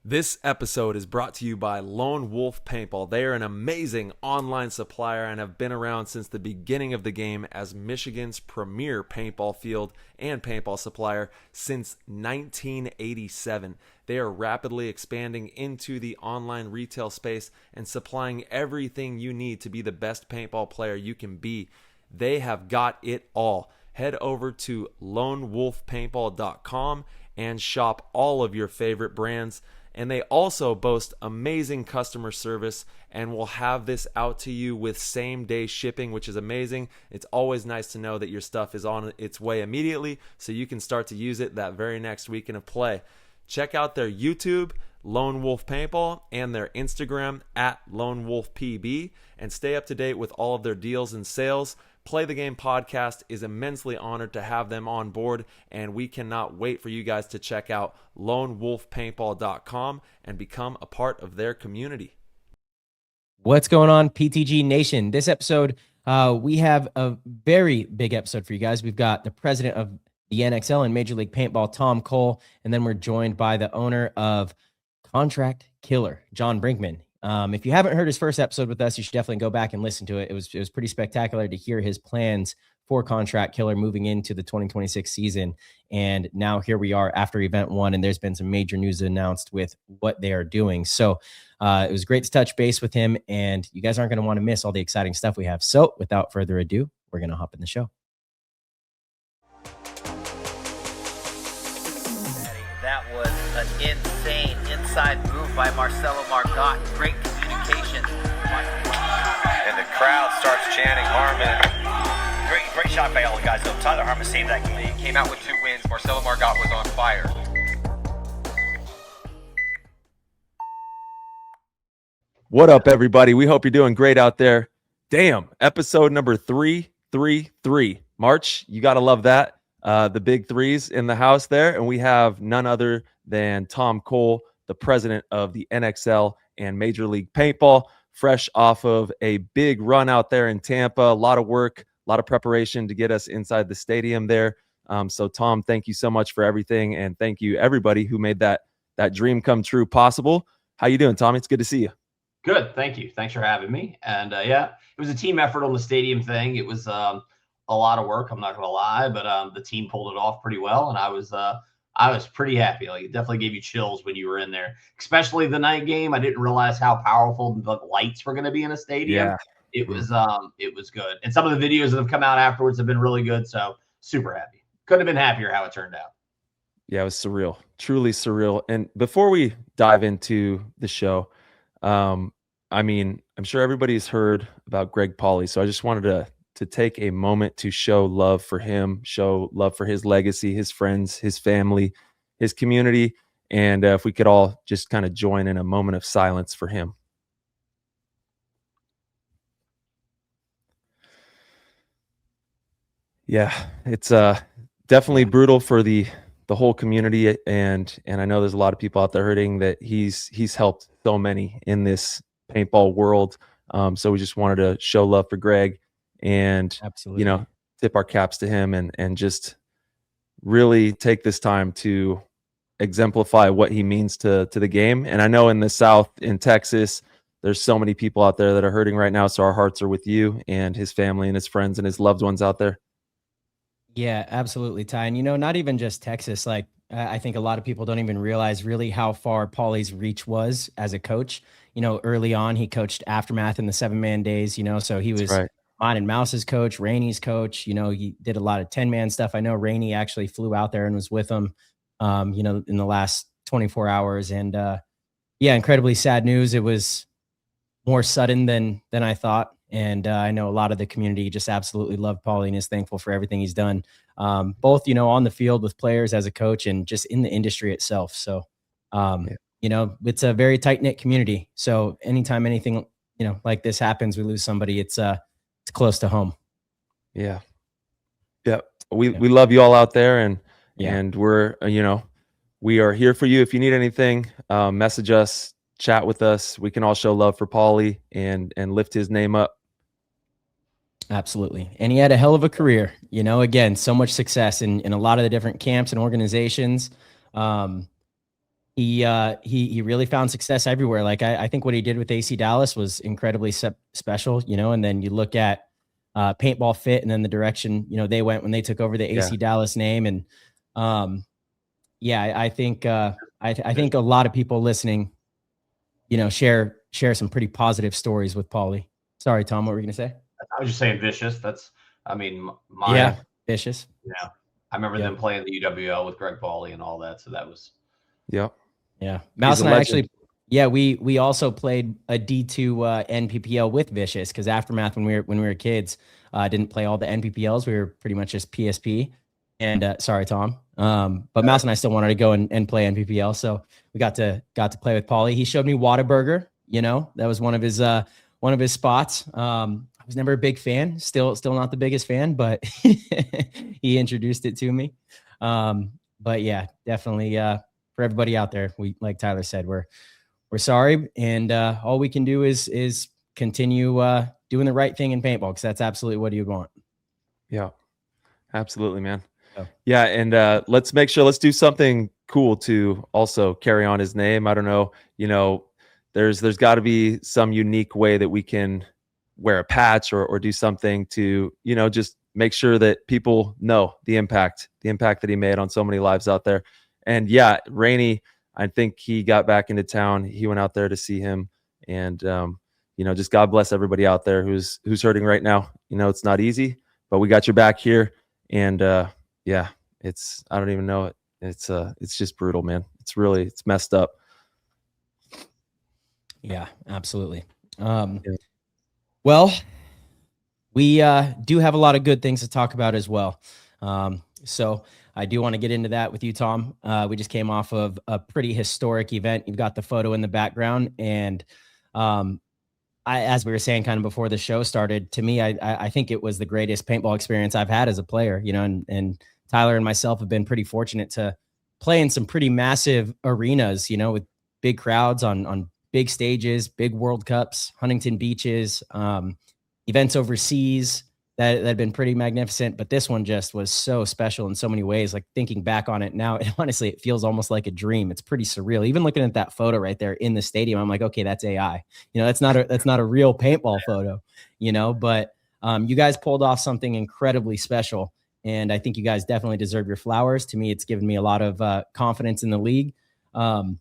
This episode is brought to you by Lone Wolf Paintball. They are an amazing online supplier and have been around since the beginning of the game as Michigan's premier paintball field and paintball supplier since 1987. They are rapidly expanding into the online retail space and supplying everything you need to be the best paintball player you can be. They have got it all. Head over to lonewolfpaintball.com and shop all of your favorite brands. And they also boast amazing customer service and will have this out to you with same-day shipping, which is amazing. It's always nice to know that your stuff is on its way immediately so you can start to use it that very next weekend of play. Check out their YouTube, Lone Wolf Paintball, and their Instagram at Lone Wolf PB, and stay up to date with all of their deals and sales. Play the Game podcast is immensely honored to have them on board, and we cannot wait for you guys to check out lonewolfpaintball.com and become a part of their community. What's going on, PTG Nation? This episode, we have a very big episode for you guys. We've got the president of the NXL and Major League Paintball, Tom Cole, and then we're joined by the owner of Contract Killer, John Brinkman. If you haven't heard his first episode with us, you should definitely go back and listen to it. It was pretty spectacular to hear his plans for Contract Killer moving into the 2026 season. And now here we are after event one, and there's been some major news announced with what they are doing. So it was great to touch base with him, and you guys aren't going to want to miss all the exciting stuff we have. So without further ado, we're going to hop in the show. That was an insane inside move by Marcelo Margot. Great communication. And the crowd starts chanting Harmon. Great shot by all the guys. Tyler Harmon saved that game. He came out with 2 wins. Marcelo Margot was on fire. What up, everybody? We hope you're doing great out there. Damn, episode number 333. March, you got to love that. The big threes in the house there. And we have none other than Tom Cole, the president of the NXL and Major League Paintball, fresh off of a big run out there in Tampa. A lot of work, a lot of preparation to get us inside the stadium there. So Tom, thank you so much for everything. And thank you everybody who made that dream come true possible. How you doing, Tommy? It's good to see you. Good. Thank you. Thanks for having me. And yeah, it was a team effort on the stadium thing. It was a lot of work, I'm not going to lie, but the team pulled it off pretty well. And I was pretty happy. Like, it definitely gave you chills when you were in there, especially the night game. I didn't realize how powerful the lights were going to be in a stadium. Yeah. It was good. And some of the videos that have come out afterwards have been really good. So super happy. Couldn't have been happier how it turned out. Yeah, it was surreal, truly surreal. And before we dive into the show, I mean, I'm sure everybody's heard about Greg Pauly. So I just wanted to take a moment to show love for him, show love for his legacy, his friends, his family, his community. And if we could all just kind of join in a moment of silence for him. Yeah, it's definitely brutal for the whole community. And I know there's a lot of people out there hurting that he's helped so many in this paintball world. So we just wanted to show love for Greg. And, absolutely, tip our caps to him and just really take this time to exemplify what he means to the game. And I know in the South, in Texas, there's so many people out there that are hurting right now. So our hearts are with you and his family and his friends and his loved ones out there. Yeah, absolutely, Ty. And, not even just Texas. Like, I think a lot of people don't even realize really how far Pauly's reach was as a coach. Early on, he coached Aftermath in the 7-man days, so he was right. Mine and Mouse's coach, Rainey's coach. He did a lot of 10-man stuff. I know Rainey actually flew out there and was with him, in the last 24 hours. And yeah, incredibly sad news. It was more sudden than I thought. And I know a lot of the community just absolutely loved Pauly and is thankful for everything he's done, both, on the field with players as a coach and just in the industry itself. So, it's a very tight-knit community. So anytime anything, like this happens, we lose somebody, it's close to home. Yeah. We love you all out there, and we're, we are here for you. If you need anything, message us, chat with us. We can all show love for Pauly and lift his name up. Absolutely. And he had a hell of a career, again, so much success in a lot of the different camps and organizations. he really found success everywhere. Like I think what he did with AC Dallas was incredibly special, you know. And then you look at Paintball Fit, and then the direction, you know, they went when they took over the AC Dallas name. And I think I think a lot of people listening, you know, share some pretty positive stories with Pauly. Sorry, Tom, what were you gonna say? I was just saying vicious. That's, I mean, my vicious. Yeah, I remember them playing the UWL with Greg Pauly and all that. So that was. Yeah. Mouse and I actually, we also played a D2 NPPL with Vicious, because Aftermath, when we were kids, didn't play all the NPPLs. We were pretty much just PSP. And sorry, Tom. But Mouse and I still wanted to go and play NPPL, so we got to play with Pauly. He showed me Whataburger. You know, that was one of his spots. I was never a big fan. Still not the biggest fan, but he introduced it to me. But yeah, definitely. For everybody out there, we, like Tyler said, we're sorry, and all we can do is continue doing the right thing in paintball, because that's absolutely what you want. Yeah, absolutely, man. Yeah, and let's do something cool to also carry on his name. I don't know, you know, there's got to be some unique way that we can wear a patch or do something to, you know, just make sure that people know the impact that he made on so many lives out there. And yeah, Rainey, I think he got back into town. He went out there to see him, and you know, just God bless everybody out there who's hurting right now. You know, it's not easy, but we got your back here. And yeah, I don't even know it. It's just brutal, man. It's messed up. Yeah, absolutely. Well, we do have a lot of good things to talk about as well. So I do want to get into that with you, Tom. We just came off of a pretty historic event. You've got the photo in the background, and as we were saying kind of before the show started, to me, I think it was the greatest paintball experience I've had as a player, you know, and Tyler and myself have been pretty fortunate to play in some pretty massive arenas, you know, with big crowds on big stages, big World Cups, Huntington Beaches, events overseas that had been pretty magnificent. But this one just was so special in so many ways. Like, thinking back on it now, honestly, it feels almost like a dream. It's pretty surreal. Even looking at that photo right there in the stadium, I'm like, okay, that's AI. You know, that's not a real paintball photo, you know, but you guys pulled off something incredibly special. And I think you guys definitely deserve your flowers. To me, it's given me a lot of confidence in the league and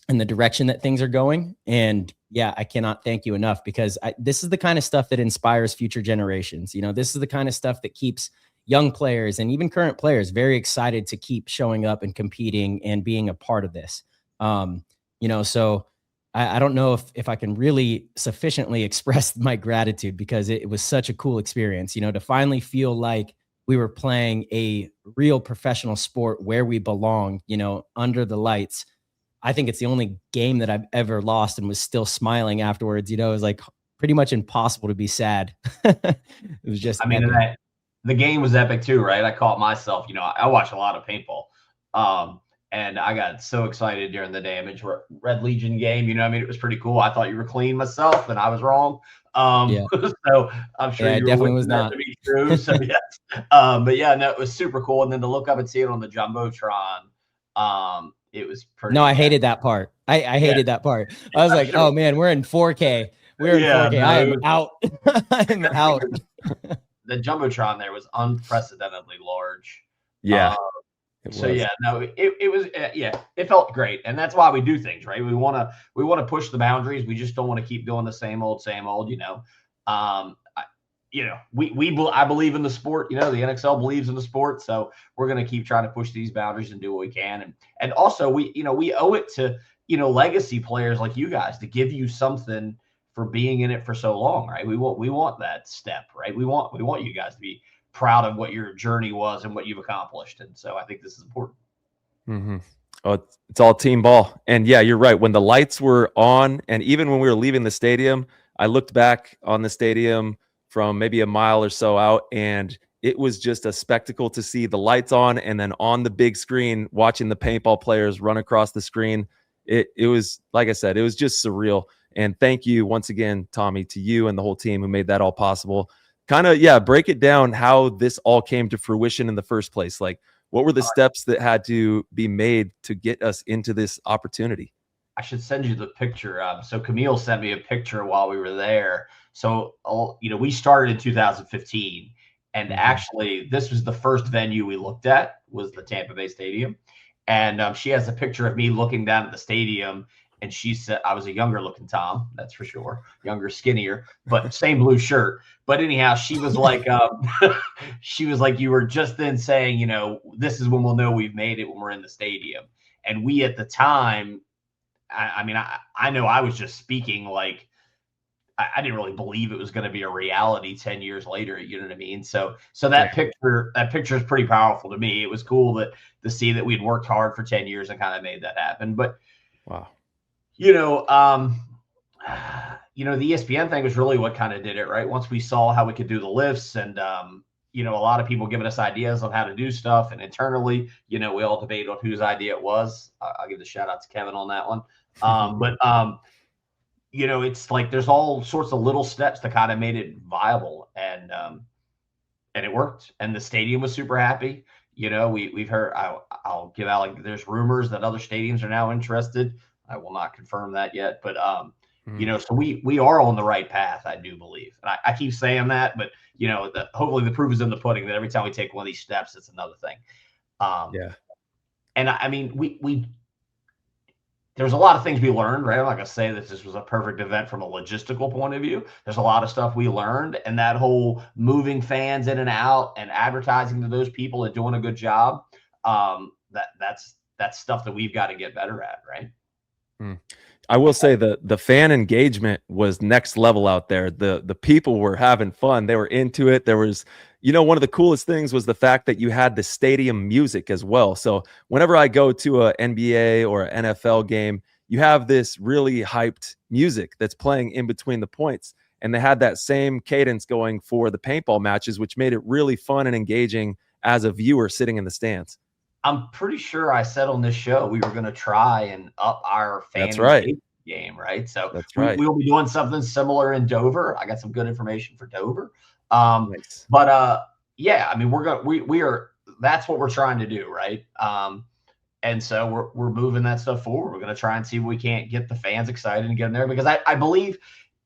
the direction that things are going. And yeah, I cannot thank you enough, because this is the kind of stuff that inspires future generations. You know, this is the kind of stuff that keeps young players and even current players very excited to keep showing up and competing and being a part of this. You know, so I don't know if I can really sufficiently express my gratitude, because it was such a cool experience, you know, to finally feel like we were playing a real professional sport where we belong, you know, under the lights. I think it's the only game that I've ever lost and was still smiling afterwards. You know, it was like pretty much impossible to be sad. It was just, I mean, the game was epic too, right? I caught myself, you know, I watch a lot of paintball. And I got so excited during the Damage Red Legion game. You know, I mean, it was pretty cool. I thought you were clean myself, and I was wrong. So I'm sure you definitely was not to be true. So yes. But yeah, no, it was super cool. And then to look up and see it on the Jumbotron, it was pretty. No, I hated that part. I hated that part. I was like, oh man, we're in 4K. We're in 4K. No, I am out. I'm out. The Jumbotron there was unprecedentedly large. Yeah. So yeah, no, it was it felt great, and that's why we do things, right? We want to push the boundaries. We just don't want to keep doing the same old, you know. I believe in the sport. You know, the NXL believes in the sport, so we're going to keep trying to push these boundaries and do what we can. And also, we owe it to, you know, legacy players like you guys to give you something for being in it for so long, right? We want that step, right? We want you guys to be proud of what your journey was and what you've accomplished. And so I think this is important. Mm-hmm. Oh, it's all team ball. And yeah, you're right. When the lights were on, and even when we were leaving the stadium, I looked back on the stadium from maybe a mile or so out, and it was just a spectacle to see the lights on, and then on the big screen, watching the paintball players run across the screen. It was, like I said, it was just surreal. And thank you once again, Tommy, to you and the whole team who made that all possible. Kind of, break it down how this all came to fruition in the first place. Like, What were the steps that had to be made to get us into this opportunity? I should send you the picture. So Camille sent me a picture while we were there. So, we started in 2015, and actually this was the first venue we looked at, was the Tampa Bay Stadium. And she has a picture of me looking down at the stadium, and she said I was a younger looking Tom, that's for sure, younger, skinnier, but same blue shirt. But anyhow, she was like, she was like, you were just then saying, this is when we'll know we've made it, when we're in the stadium. And we at the time, I know I was just speaking like I didn't really believe it was going to be a reality 10 years later. You know what I mean? So that picture is pretty powerful to me. It was cool to see that we'd worked hard for 10 years and kind of made that happen. But wow, the ESPN thing was really what kind of did it, right? Once we saw how we could do the lifts and, a lot of people giving us ideas on how to do stuff. And internally, we all debated on whose idea it was. I'll give the shout out to Kevin on that one. It's like there's all sorts of little steps that kind of made it viable, and it worked. And the stadium was super happy. We've heard. I'll give out, there's rumors that other stadiums are now interested. I will not confirm that yet, but so we are on the right path, I do believe. And I keep saying that, but hopefully the proof is in the pudding. That every time we take one of these steps, it's another thing. And we there's a lot of things we learned, right? I'm not going to say that this was a perfect event from a logistical point of view. There's a lot of stuff we learned, and that whole moving fans in and out and advertising to those people and doing a good job. That's stuff that we've got to get better at, right? I will say the fan engagement was next level out there. The people were having fun. They were into it. There was, one of the coolest things was the fact that you had the stadium music as well. So whenever I go to a NBA or an NFL game, you have this really hyped music that's playing in between the points. And they had that same cadence going for the paintball matches, which made it really fun and engaging as a viewer sitting in the stands. I'm pretty sure I said on this show we were going to try and up our fan game, right? So we'll be doing something similar in Dover. I got some good information for Dover. Nice. But we are that's what we're trying to do, right? And so we're moving that stuff forward. We're going to try and see if we can't get the fans excited and get them there, because I believe,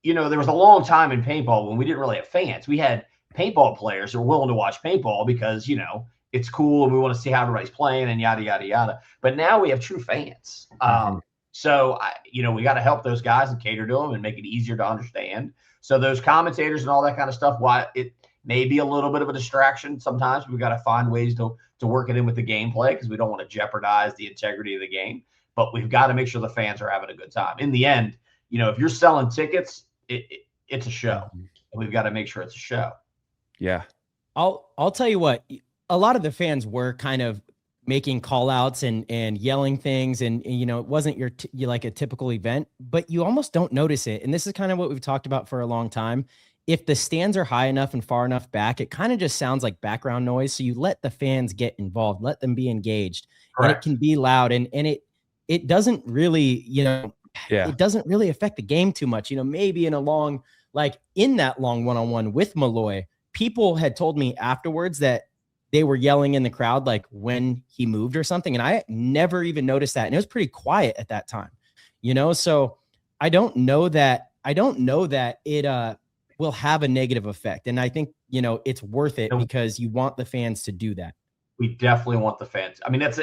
there was a long time in paintball when we didn't really have fans. We had paintball players who were willing to watch paintball because, it's cool and we want to see how everybody's playing and yada, yada, yada. But now we have true fans. So, we got to help those guys and cater to them and make it easier to understand. So those commentators and all that kind of stuff, while it may be a little bit of a distraction sometimes, we've got to find ways to work it in with the gameplay, because we don't want to jeopardize the integrity of the game. But we've got to make sure the fans are having a good time. In the end, if you're selling tickets, it's a show. And we've got to make sure it's a show. Yeah. I'll tell you what, a lot of the fans were kind of making call outs and yelling things. And it wasn't your like a typical event, but you almost don't notice it. And this is kind of what we've talked about for a long time. If the stands are high enough and far enough back, it kind of just sounds like background noise. So you let the fans get involved, let them be engaged. Correct. And it can be loud, and it doesn't really, it doesn't really affect the game too much. Maybe in that long one-on-one with Malloy, people had told me afterwards that they were yelling in the crowd, like when he moved or something. And I never even noticed that. And it was pretty quiet at that time, so I don't know that it will have a negative effect. And I think, it's worth it because you want the fans to do that. We definitely want the fans. I mean, it's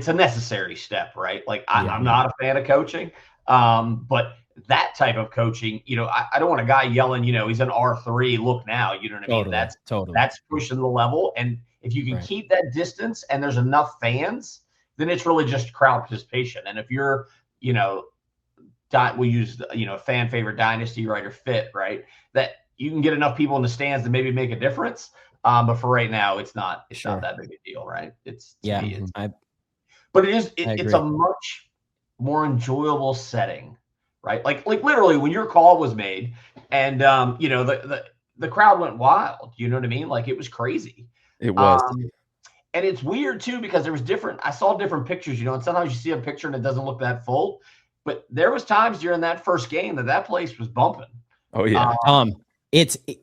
a necessary step, right? Like I'm not a fan of coaching, but that type of coaching, I don't want a guy yelling, he's an R3, look now, you know what I mean? That's pushing the level. And if you can keep that distance and there's enough fans, then it's really just crowd participation. And if you're, we use, fan favorite dynasty, right, or fit, right, that you can get enough people in the stands to maybe make a difference. But for right now, it's not that big a deal, right? But it's a much more enjoyable setting. Right. Like literally when your call was made and, the crowd went wild, you know what I mean? Like it was crazy. It was. And it's weird too, because I saw different pictures, and sometimes you see a picture and it doesn't look that full, but there was times during that first game that place was bumping. Oh yeah.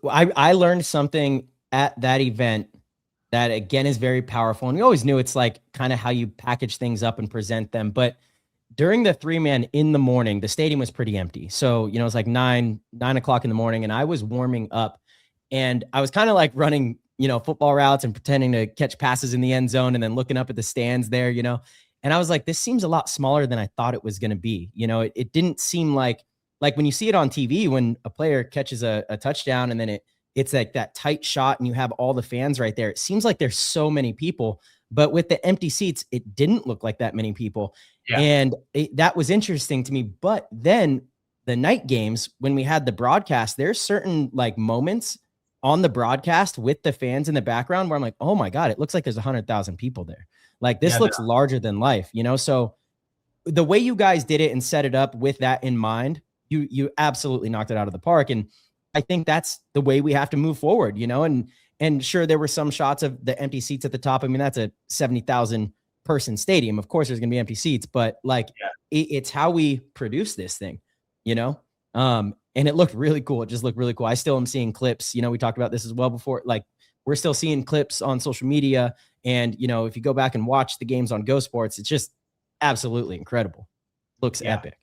I learned something at that event that again is very powerful. And we always knew it's like kind of how you package things up and present them. But during the 3-man in the morning, the stadium was pretty empty. So, you know, it's like 9 o'clock in the morning, and I was warming up, and I was kind of like running, you know, football routes and pretending to catch passes in the end zone and then looking up at the stands there, you know. And I was like, this seems a lot smaller than I thought it was going to be. You know, it didn't seem like when you see it on TV, when a player catches a touchdown and then it's like that tight shot and you have all the fans right there. It seems like there's so many people, but with the empty seats, it didn't look like that many people. Yeah. And that was interesting to me. But then the night games, when we had the broadcast, there's certain like moments on the broadcast with the fans in the background where I'm like, oh my God, it looks like there's 100,000 people there. Like this looks larger than life, you know? So the way you guys did it and set it up with that in mind, you absolutely knocked it out of the park. And I think that's the way we have to move forward, you know, and sure, there were some shots of the empty seats at the top. I mean, that's a 70,000 person stadium. Of course, there's going to be empty seats, but like it's how we produce this thing, you know? And it looked really cool. It just looked really cool. I still am seeing clips, you know, we talked about this as well before, like we're still seeing clips on social media. And, you know, if you go back and watch the games on Go Sports, it's just absolutely incredible. Looks epic.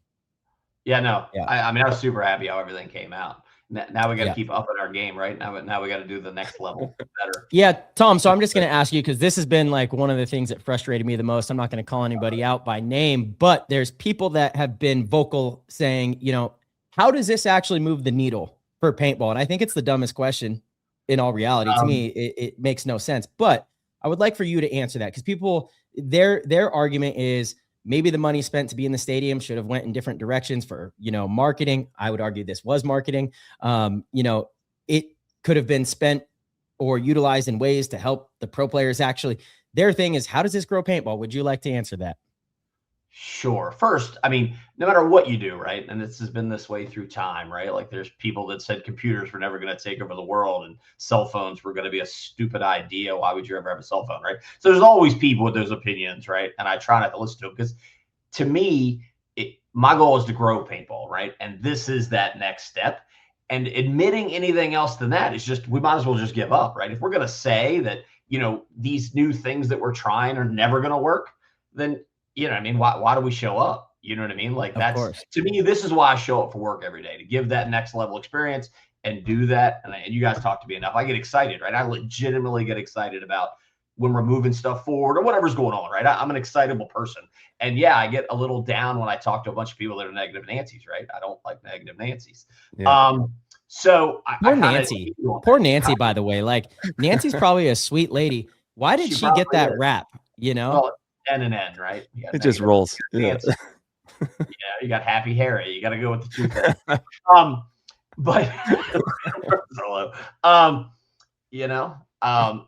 Yeah, no, I mean, I was super happy how everything came out. Now we got to keep upping our game, right? Now we got to do the next level better. Yeah, Tom. So I'm just going to ask you, because this has been like one of the things that frustrated me the most. I'm not going to call anybody out by name, but there's people that have been vocal saying, you know, how does this actually move the needle for paintball? And I think it's the dumbest question in all reality. To me, it makes no sense. But I would like for you to answer that, because people, their argument is, maybe the money spent to be in the stadium should have went in different directions for, you know, marketing. I would argue this was marketing. You know, it could have been spent or utilized in ways to help the pro players. Actually, their thing is, how does this grow paintball? Would you like to answer that? Sure. First, I mean, no matter what you do, right? And this has been this way through time, right? Like there's people that said computers were never going to take over the world and cell phones were going to be a stupid idea. Why would you ever have a cell phone, right? So there's always people with those opinions, right? And I try not to listen to them, because to me, my goal is to grow paintball, right? And this is that next step. And admitting anything else than that is just, we might as well just give up, right? If we're going to say that, you know, these new things that we're trying are never going to work, then, you know what I mean? Why do we show up? You know what I mean? Like that's, to me, this is why I show up for work every day, to give that next level experience and do that. And you guys talk to me enough. I get excited, right? I legitimately get excited about when we're moving stuff forward or whatever's going on, right? I'm an excitable person. And yeah, I get a little down when I talk to a bunch of people that are negative Nancy's, right? I don't like negative Nancy's. Yeah. So poor Nancy, by the way, like Nancy's probably a sweet lady. Why did she get that rap? You know? Well, N and N, right? It just rolls. Yeah. You got Happy Harry. You got to go with the two things. But you know, I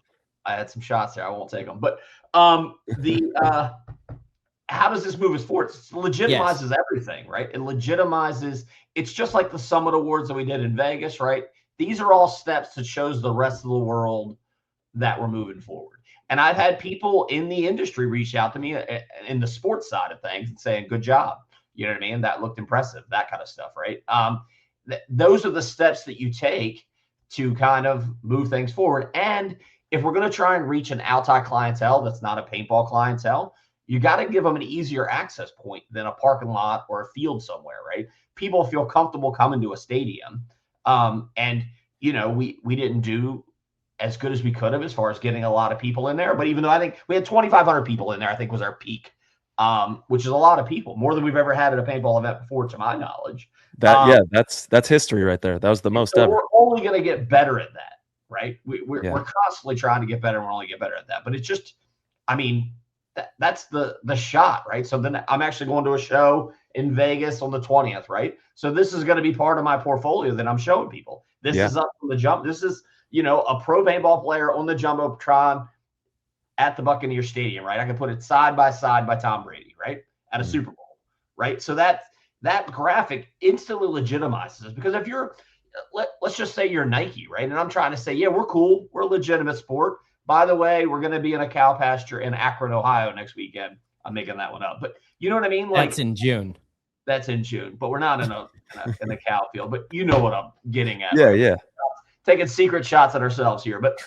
had some shots there. I won't take them. But how does this move us forward? It legitimizes everything, right? It legitimizes. It's just like the Summit Awards that we did in Vegas, right? These are all steps that shows the rest of the world that we're moving forward. And I've had people in the industry reach out to me in the sports side of things and saying, good job. You know what I mean? That looked impressive, that kind of stuff, right? Those are the steps that you take to kind of move things forward. And if we're going to try and reach an outside clientele that's not a paintball clientele, you got to give them an easier access point than a parking lot or a field somewhere, right? People feel comfortable coming to a stadium. And, you know, we didn't do as good as we could have as far as getting a lot of people in there. But even though I think we had 2,500 people in there, I think was our peak, which is a lot of people, more than we've ever had at a paintball event before, to my knowledge. That's history right there. That was the most ever. We're only going to get better at that, right? We're constantly trying to get better, and we're only get better at that. But it's just, I mean, that's the shot, right? So then I'm actually going to a show in Vegas on the 20th, right? So this is going to be part of my portfolio that I'm showing people. This is up from the jump. This is, you know, a pro paintball player on the Jumbotron at the Buccaneers Stadium, right? I can put it side by side by Tom Brady, right? At a Super Bowl, right? So that graphic instantly legitimizes it, because if you're, let's just say you're Nike, right? And I'm trying to say, yeah, we're cool. We're a legitimate sport. By the way, we're going to be in a cow pasture in Akron, Ohio next weekend. I'm making that one up, but you know what I mean? Like that's in June. That's in June, but we're not in a cow field, but you know what I'm getting at. Yeah. Right? Yeah. Taking secret shots at ourselves here, but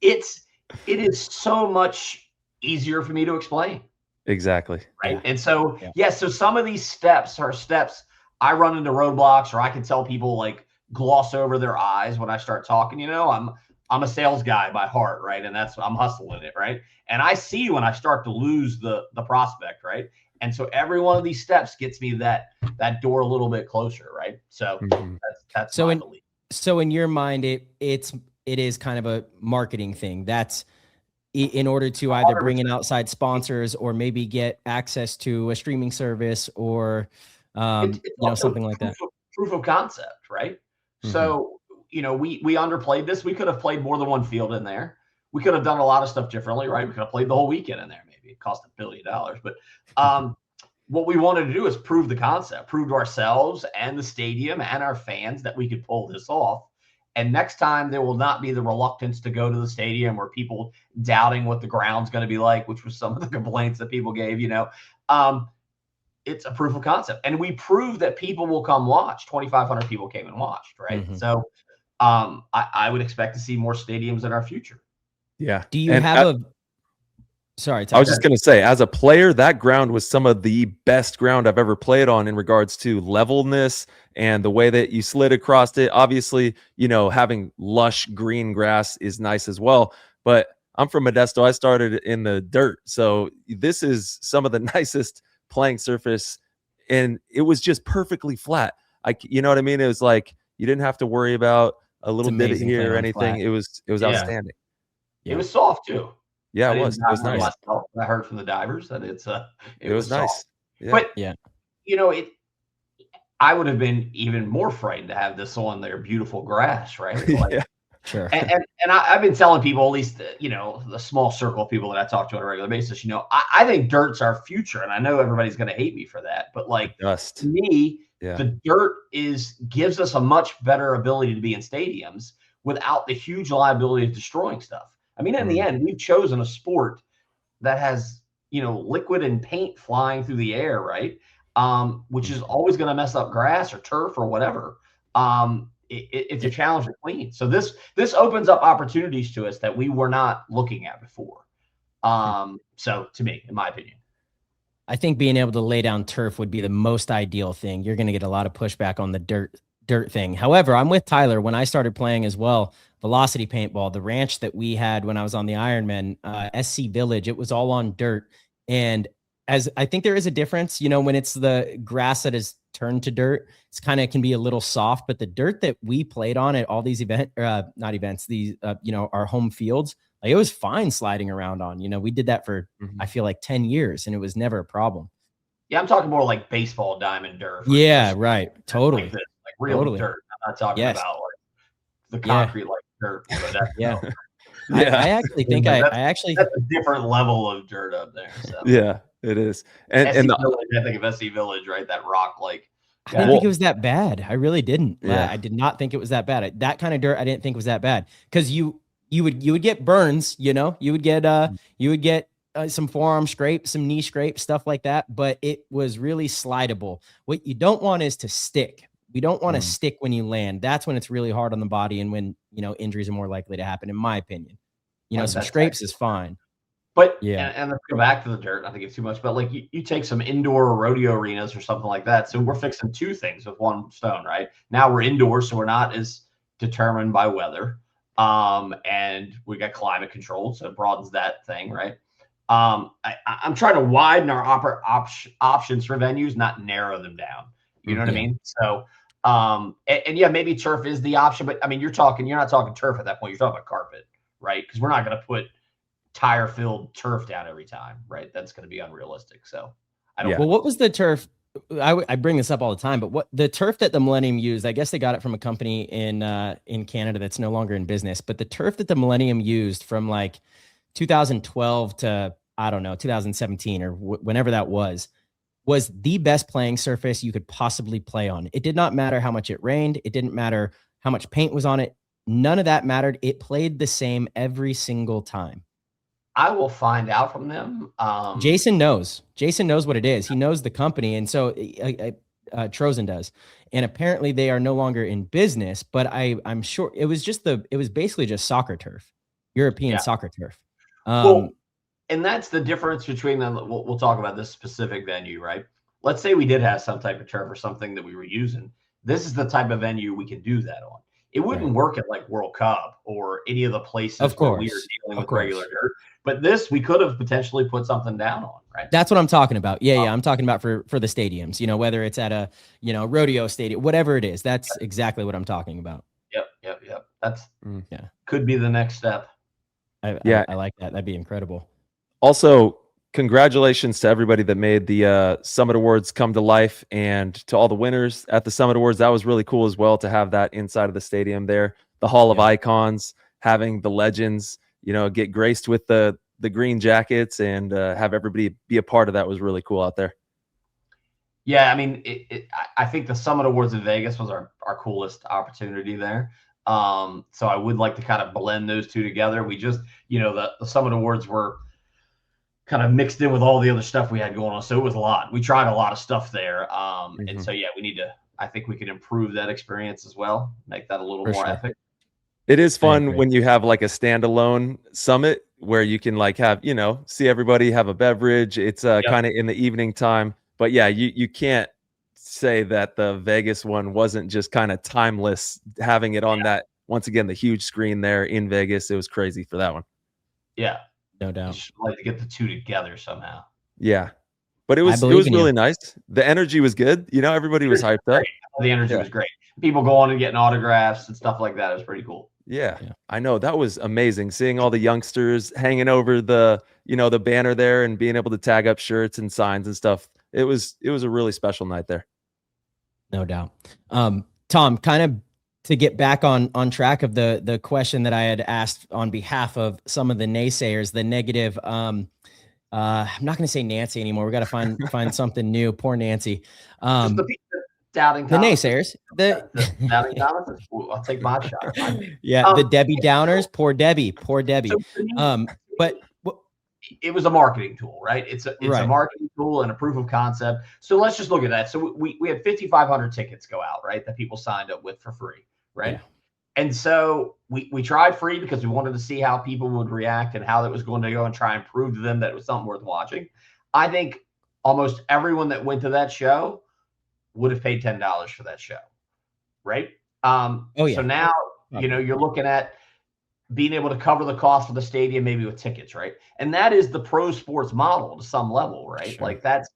it's it is so much easier for me to explain. Exactly. Right. Yeah. And so, Yeah. so some of these steps are steps I run into roadblocks, or I can tell people like gloss over their eyes when I start talking. I'm a sales guy by heart, right? And I'm hustling it, right? And I see when I start to lose the prospect, right? And so every one of these steps gets me that door a little bit closer, right? So that's So my in belief. so in your mind, it is kind of a marketing thing. That's in order to either bring in 100%. outside sponsors or maybe get access to a streaming service or It's also something like that. proof of concept, right? So, we underplayed this. We could have played more than one field in there. We could have done a lot of stuff differently, right? We could have played the whole weekend in there. Maybe it cost $1 billion, but what we wanted to do is prove the concept, prove to ourselves and the stadium and our fans that we could pull this off. And next time there will not be the reluctance to go to the stadium or people doubting what the ground's going to be like, which was some of the complaints that people gave. It's a proof of concept, and we proved that people will come watch. 2,500 people came and watched, right? So I would expect to see more stadiums in our future. Yeah. Do you have a sorry, I was just going to say, as a player, that ground was some of the best ground I've ever played on in regards to levelness and the way that you slid across it. Obviously, having lush green grass is nice as well, but I'm from Modesto. I started in the dirt. So this is some of the nicest playing surface, and it was just perfectly flat. You know what I mean? It was like you didn't have to worry about a little divot here or anything. It was outstanding. It was soft too. Yeah, it was nice. Myself. I heard from the divers that it was nice. Soft. Yeah. But I would have been even more frightened to have this on their beautiful grass, right? Like, yeah, sure. And I've been telling people, at least the small circle of people that I talk to on a regular basis, I think dirt's our future, and I know everybody's going to hate me for that, but to me, the dirt gives us a much better ability to be in stadiums without the huge liability of destroying stuff. I mean, in the end, we've chosen a sport that has, liquid and paint flying through the air, right? Which is always going to mess up grass or turf or whatever. It's a challenge to clean. So this opens up opportunities to us that we were not looking at before. So to me, in my opinion, I think being able to lay down turf would be the most ideal thing. You're going to get a lot of pushback on the dirt thing. However, I'm with Tyler. When I started playing as well, velocity paintball, the ranch that we had when I was on the Ironman, SC Village, it was all on dirt. And as I think there is a difference, when it's the grass that is turned to dirt, it's kind of can be a little soft, but the dirt that we played on at all these our home fields, like it was fine sliding around on. We did that for I feel like 10 years and it was never a problem. Yeah, I'm talking more like baseball diamond dirt. Yeah, right. Totally. Like real dirt. I'm not talking about like the concrete like dirt. Yeah. I actually think that's a different level of dirt up there. So. Yeah, it is. And I think of SC Village, right? That rock like. I didn't think it was that bad. I really didn't. Yeah. I did not think it was that bad. That kind of dirt, I didn't think was that bad because you would get burns. You would get some forearm scrape, some knee scrape, stuff like that. But it was really slidable. What you don't want is to stick. We don't want to stick when you land. That's when it's really hard on the body and when, injuries are more likely to happen, in my opinion. Some scrapes is fine. But and let's go back to the dirt. I think it's too much, but like you take some indoor rodeo arenas or something like that. So we're fixing two things with one stone, right? Now we're indoors, so we're not as determined by weather. And we got climate control, so it broadens that thing, right? I'm trying to widen our options for venues, not narrow them down. You know what I mean? So, maybe turf is the option, but I mean, you're not talking turf at that point. You're talking about carpet, right? Because we're not going to put tire-filled turf down every time, right? That's going to be unrealistic. So, I don't. Well, what was the turf? I bring this up all the time, but what the turf that the Millennium used? I guess they got it from a company in Canada that's no longer in business. But the turf that the Millennium used from like 2012 to 2017 or whenever that was the best playing surface you could possibly play on. It did not matter how much it rained. It didn't matter how much paint was on it. None of that mattered. It played the same every single time. I will find out from them. Jason knows what it is. He knows the company. And so Trozen does. And apparently they are no longer in business, but I'm sure it was basically just soccer turf. European soccer turf. Well, and that's the difference between them. We'll talk about this specific venue, right? Let's say we did have some type of turf or something that we were using. This is the type of venue we can do that on. It wouldn't work at like World Cup or any of the places where we are dealing with regular dirt. But this, we could have potentially put something down on, right? That's what I'm talking about. Yeah. I'm talking about for the stadiums, whether it's at a, rodeo stadium, whatever it is. That's exactly what I'm talking about. Yep. That's could be the next step. I like that. That'd be incredible. Also, congratulations to everybody that made the Summit Awards come to life, and to all the winners at the Summit Awards. That was really cool as well to have that inside of the stadium there. The Hall of Icons, having the legends, get graced with the green jackets, and have everybody be a part of that was really cool out there. Yeah, I mean, I think the Summit Awards in Vegas was our coolest opportunity there. So I would like to kind of blend those two together. We just, the Summit Awards were kind of mixed in with all the other stuff we had going on. So it was a lot. We tried a lot of stuff there. And so, I think we can improve that experience as well, make that a little more epic. It is fun when you have like a standalone summit where you can like have, see everybody have a beverage. It's kind of in the evening time. But yeah, you can't say that the Vegas one wasn't just kind of timeless, having it on that, once again, the huge screen there in Vegas. It was crazy for that one. Yeah. No doubt. I'd like to get the two together somehow. Yeah. But it was really nice. The energy was good. Everybody was hyped up. The energy was great. People going and getting autographs and stuff like that. It was pretty cool. Yeah, I know. That was amazing. Seeing all the youngsters hanging over the, the banner there and being able to tag up shirts and signs and stuff. It was a really special night there. No doubt. Tom, kind of to get back on track of the question that I had asked on behalf of some of the naysayers, the negative, I'm not going to say Nancy anymore. We got to find something new. Poor Nancy. Doubting the naysayers, the doubting Thomas. I'll take my shot. The Debbie Downers. Poor Debbie. But it was a marketing tool, right? It's a marketing tool and a proof of concept. So let's just look at that. So we had 5,500 tickets go out, right? That people signed up with for free, right? Yeah. And so we tried free because we wanted to see how people would react and how that was going to go and try and prove to them that it was something worth watching. I think almost everyone that went to that show would have paid $10 for that show, right? So now, you're looking at being able to cover the cost of the stadium, maybe with tickets, right? And that is the pro sports model to some level, right? Sure. Like that's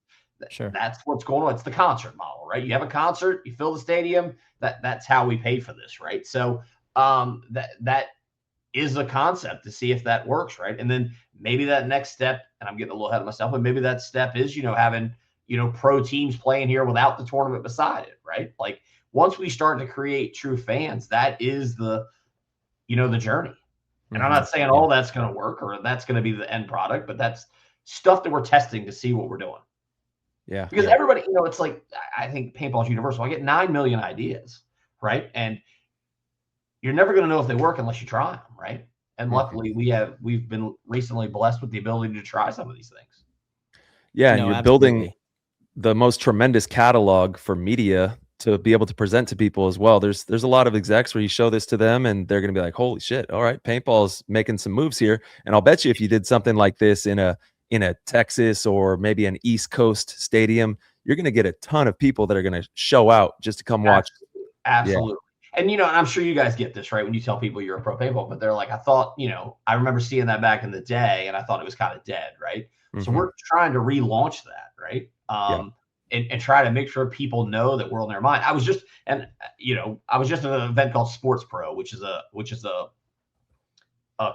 what's going on. It's the concert model, right? You have a concert, you fill the stadium. That's how we pay for this, right? So that is a concept to see if that works, right? And then maybe that next step, and I'm getting a little ahead of myself, but maybe that step is, having pro teams playing here without the tournament beside it, right? Like once we start to create true fans, that is the journey. And I'm not saying all that's going to work or that's going to be the end product, but that's stuff that we're testing to see what we're doing. Yeah. Because everybody, it's like, I think paintball is universal. I get 9 million ideas, right? And you're never going to know if they work unless you try them, right? And luckily we've been recently blessed with the ability to try some of these things. Yeah. And you're building the most tremendous catalog for media to be able to present to people as well. There's a lot of execs where you show this to them and they're going to be like, holy shit. All right. Paintball's making some moves here. And I'll bet you if you did something like this in a Texas or maybe an East Coast stadium, you're going to get a ton of people that are going to show out just to come watch. Absolutely. Yeah. And, I'm sure you guys get this, right? When you tell people you're a pro paintball, but they're like, I thought, I remember seeing that back in the day and I thought it was kind of dead. Right. So we're trying to relaunch that. Right. And try to make sure people know that we're on their mind. I was just at an event called Sports Pro, which is a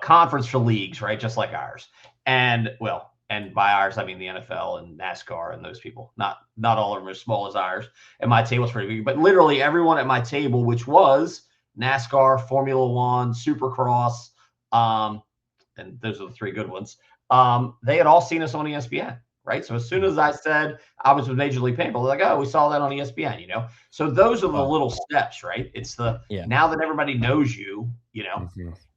conference for leagues, right? Just like ours. And by ours, I mean the NFL and NASCAR and those people. Not all of them are as small as ours. And my table's pretty big, but literally everyone at my table, which was NASCAR, Formula One, Supercross, and those are the three good ones. They had all seen us on ESPN. Right. So as soon as I said I was with Major League Paintball, they're like, oh, we saw that on ESPN, So those are the little steps, right? It's now that everybody knows you,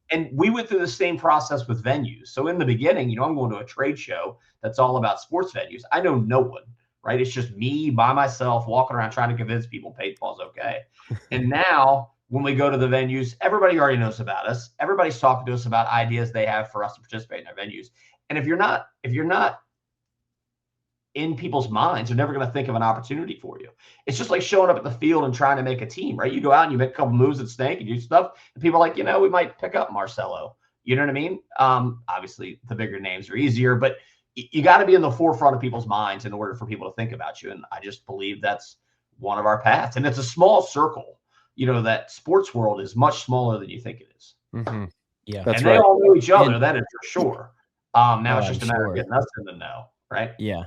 and we went through the same process with venues. So in the beginning, I'm going to a trade show that's all about sports venues. I know no one, right? It's just me by myself walking around trying to convince people paintball's okay. And now when we go to the venues, everybody already knows about us. Everybody's talking to us about ideas they have for us to participate in our venues. And if you're not in people's minds, they're never going to think of an opportunity for you. It's just like showing up at the field and trying to make a team, right? You go out and you make a couple moves that stink and do stuff, and people are like, we might pick up Marcelo. You know what I mean? Obviously, the bigger names are easier, but you got to be in the forefront of people's minds in order for people to think about you. And I just believe that's one of our paths. And it's a small circle. That sports world is much smaller than you think it is. Mm-hmm. Yeah. That's and right. they all know each other. That is for sure. Now it's just I'm a matter sure. of getting us in the know, right? Yeah.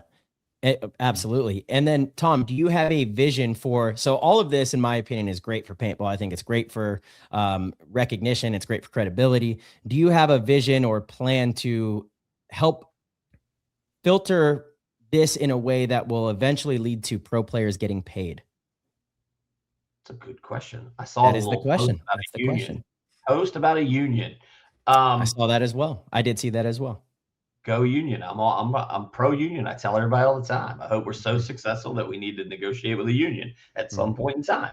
Absolutely. And then, Tom, do you have a vision for, so all of this, in my opinion, is great for paintball. I think it's great for recognition. It's great for credibility. Do you have a vision or plan to help filter this in a way that will eventually lead to pro players getting paid? That's a good question. I saw That is the question. That's the question. Post about a union. I saw that as well. I did see that as well. Go union. I'm pro union. I tell everybody all the time. I hope we're so successful that we need to negotiate with a union at some point in time.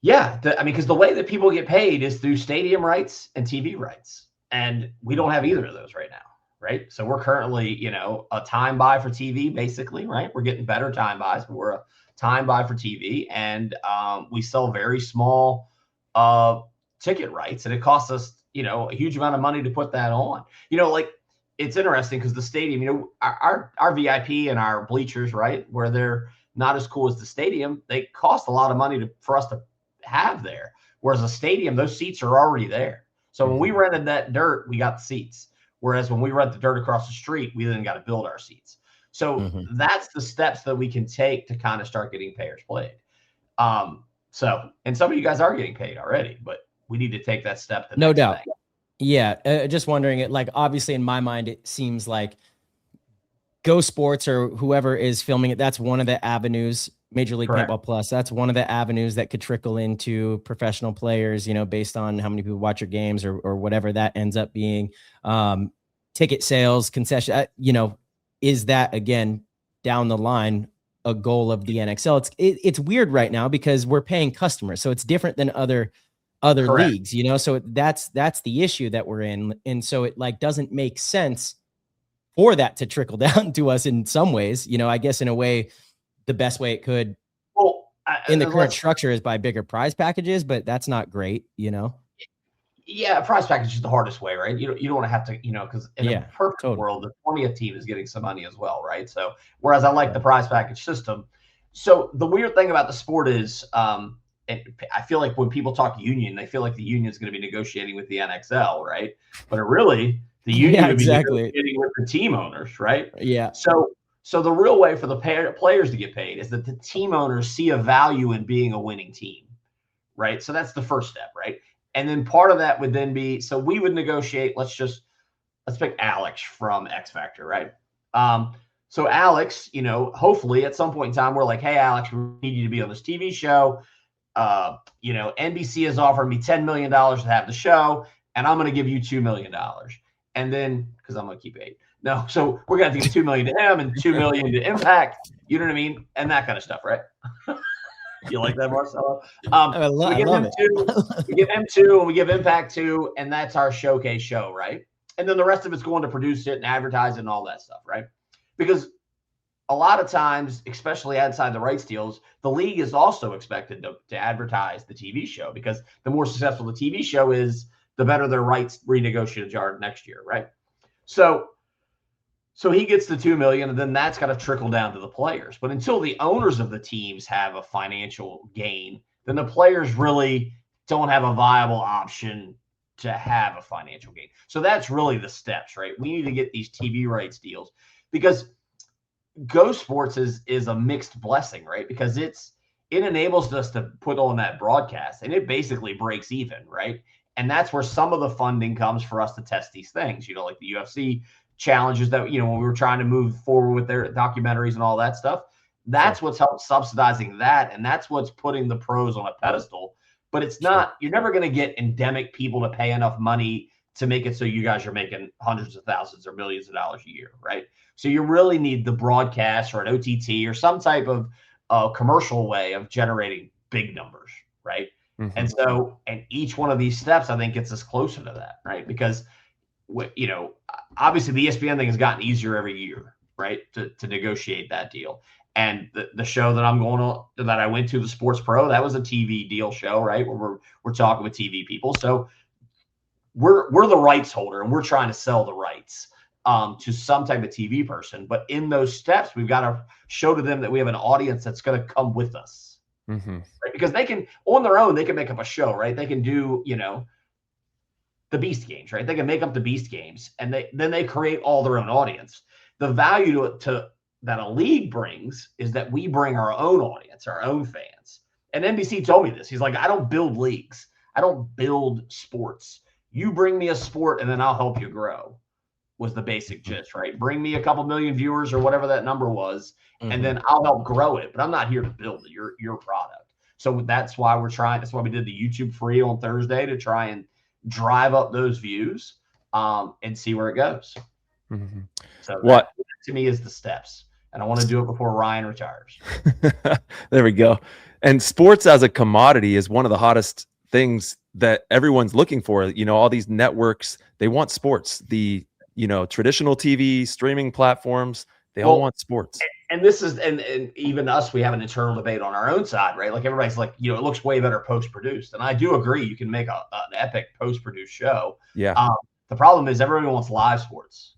Because the way that people get paid is through stadium rights and TV rights, and we don't have either of those right now, right? So we're currently, a time buy for TV, basically, right? We're getting better time buys, but we're a time buy for TV, and we sell very small ticket rights, and it costs us a huge amount of money to put that on. It's interesting because the stadium, our VIP and our bleachers, right, where they're not as cool as the stadium, they cost a lot of money for us to have there. Whereas a stadium, those seats are already there. So when we rented that dirt, we got the seats. Whereas when we rent the dirt across the street, we then got to build our seats. So that's the steps that we can take to kind of start getting payers played. And some of you guys are getting paid already, but we need to take that step. No doubt. Yeah. Just wondering it, like, obviously in my mind, it seems like Go Sports or whoever is filming it, that's one of the avenues, Major League Paintball Plus, that's one of the avenues that could trickle into professional players, based on how many people watch your games or whatever that ends up being. Ticket sales, concession, is that, again, down the line, a goal of the NXL? It's weird right now because we're paying customers. So it's different than other leagues, so that's the issue that we're in. And so it doesn't make sense for that to trickle down to us in some ways, I guess in a way, the best way it could in the current structure is by bigger prize packages, but that's not great, Yeah, prize package is the hardest way, right? You don't want to have to, because in a perfect world, the 20th team is getting some money as well, right? So whereas I like the prize package system. So the weird thing about the sport is, and I feel like when people talk union, they feel like the union is going to be negotiating with the NXL, right? But the union would be negotiating with the team owners, right? Yeah. So the real way for the players to get paid is that the team owners see a value in being a winning team, right? So that's the first step, right? And then part of that would then be, so we would negotiate, let's pick Alex from X Factor, right? So Alex, hopefully at some point in time, we're like, hey, Alex, we need you to be on this TV show. NBC has offered me $10 million to have the show, and I'm going to give you $2 million. And then, because I'm going to keep 8. No, so we're going to give $2 million to him and $2 million to Impact. You know what I mean? And that kind of stuff, right? You like that, Marcelo? We give him 2, we give him 2, and we give Impact 2, and that's our showcase show, right? And then the rest of it's going to produce it and advertise it and all that stuff, right? Because a lot of times, especially outside the rights deals, the league is also expected to advertise the TV show, because the more successful the TV show is, the better their rights renegotiated are next year, right? So he gets the $2 million, and then that's got to trickle down to the players. But until the owners of the teams have a financial gain, then the players really don't have a viable option to have a financial gain. So that's really the steps, right? We need to get these TV rights deals, because Go Sports is a mixed blessing, right? Because it enables us to put on that broadcast, and it basically breaks even, right? And that's where some of the funding comes for us to test these things, like the UFC challenges that, when we were trying to move forward with their documentaries and all that stuff. That's what's helped subsidizing that, and that's what's putting the pros on a pedestal. But it's not, you're never going to get endemic people to pay enough money to make it so you guys are making hundreds of thousands or millions of dollars a year, right? So you really need the broadcast or an OTT or some type of commercial way of generating big numbers. right? Mhm. And so, and each one of these steps, I think, gets us closer to that, right? Because, you know, obviously the ESPN thing has gotten easier every year, right? To negotiate that deal. And the show that I'm going on, that I went to, the Sports Pro, that was a TV deal show, right? Where we're talking with TV people. So we're the rights holder, and we're trying to sell the rights to some type of TV person. But in those steps, we've got to show to them that we have an audience that's going to come with us. Mm-hmm. Right? Because they can, on their own, they can make up a show, right? They can do, you know, the Beast Games, right? They can make up the Beast Games, and then they create all their own audience. The value to that a league brings is that we bring our own audience, our own fans. And NBC told me this. He's like, I don't build leagues. I don't build sports. You bring me a sport, and then I'll help you grow, was the basic gist, right? Bring me a couple million viewers or whatever that number was, and then I'll help grow it. But I'm not here to build your product. So that's why we're trying. That's why we did the YouTube free on Thursday, to try and drive up those views and see where it goes. Mm-hmm. So What that, to me, is the steps. And I want to do it before Ryan retires. There we go. And sports as a commodity is one of the hottest things that everyone's looking for. You know, all these networks, they want sports. The, you know, traditional TV, streaming platforms, they all want sports. And this is, and even us, we have an internal debate on our own side, right? Like everybody's like, you know, it looks way better post-produced. And I do agree, you can make an epic post-produced show. Yeah. The problem is everyone wants live sports.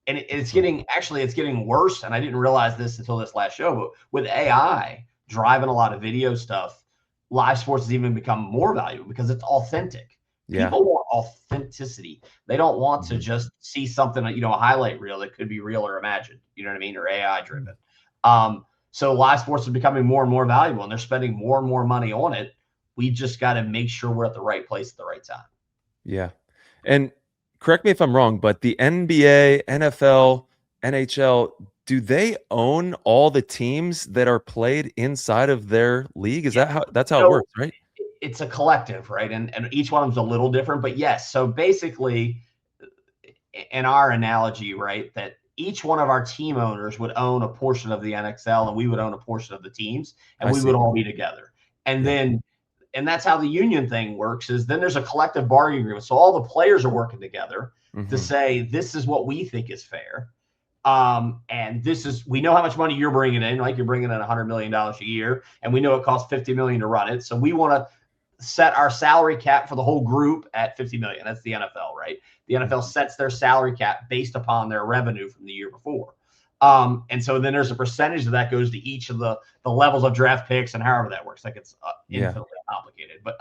And it's getting worse. And I didn't realize this until this last show, but with AI driving a lot of video stuff, live sports has even become more valuable because it's authentic. Yeah. People want authenticity. They don't want to just see something, you know, a highlight reel that could be real or imagined, you know what I mean, or AI driven. So live sports is becoming more and more valuable, and they're spending more and more money on it. We just got to make sure we're at the right place at the right time. Yeah. And correct me if I'm wrong, but the NBA, NFL, NHL, do they own all the teams that are played inside of their league? Is that how it works, right? It's a collective, right? And each one of them's a little different, but yes. So basically, in our analogy, right, that each one of our team owners would own a portion of the NXL, and we would own a portion of the teams, and we would all be together. And then, and that's how the union thing works, is then there's a collective bargaining agreement. So all the players are working together to say, this is what we think is fair. And this is, we know how much money you're bringing in, like you're bringing in $100 million a year, and we know it costs $50 million to run it. So we want to set our salary cap for the whole group at $50 million. That's the NFL, right? The NFL sets their salary cap based upon their revenue from the year before. And so then there's a percentage of that goes to each of the levels of draft picks and however that works. Like it's infinitely complicated, but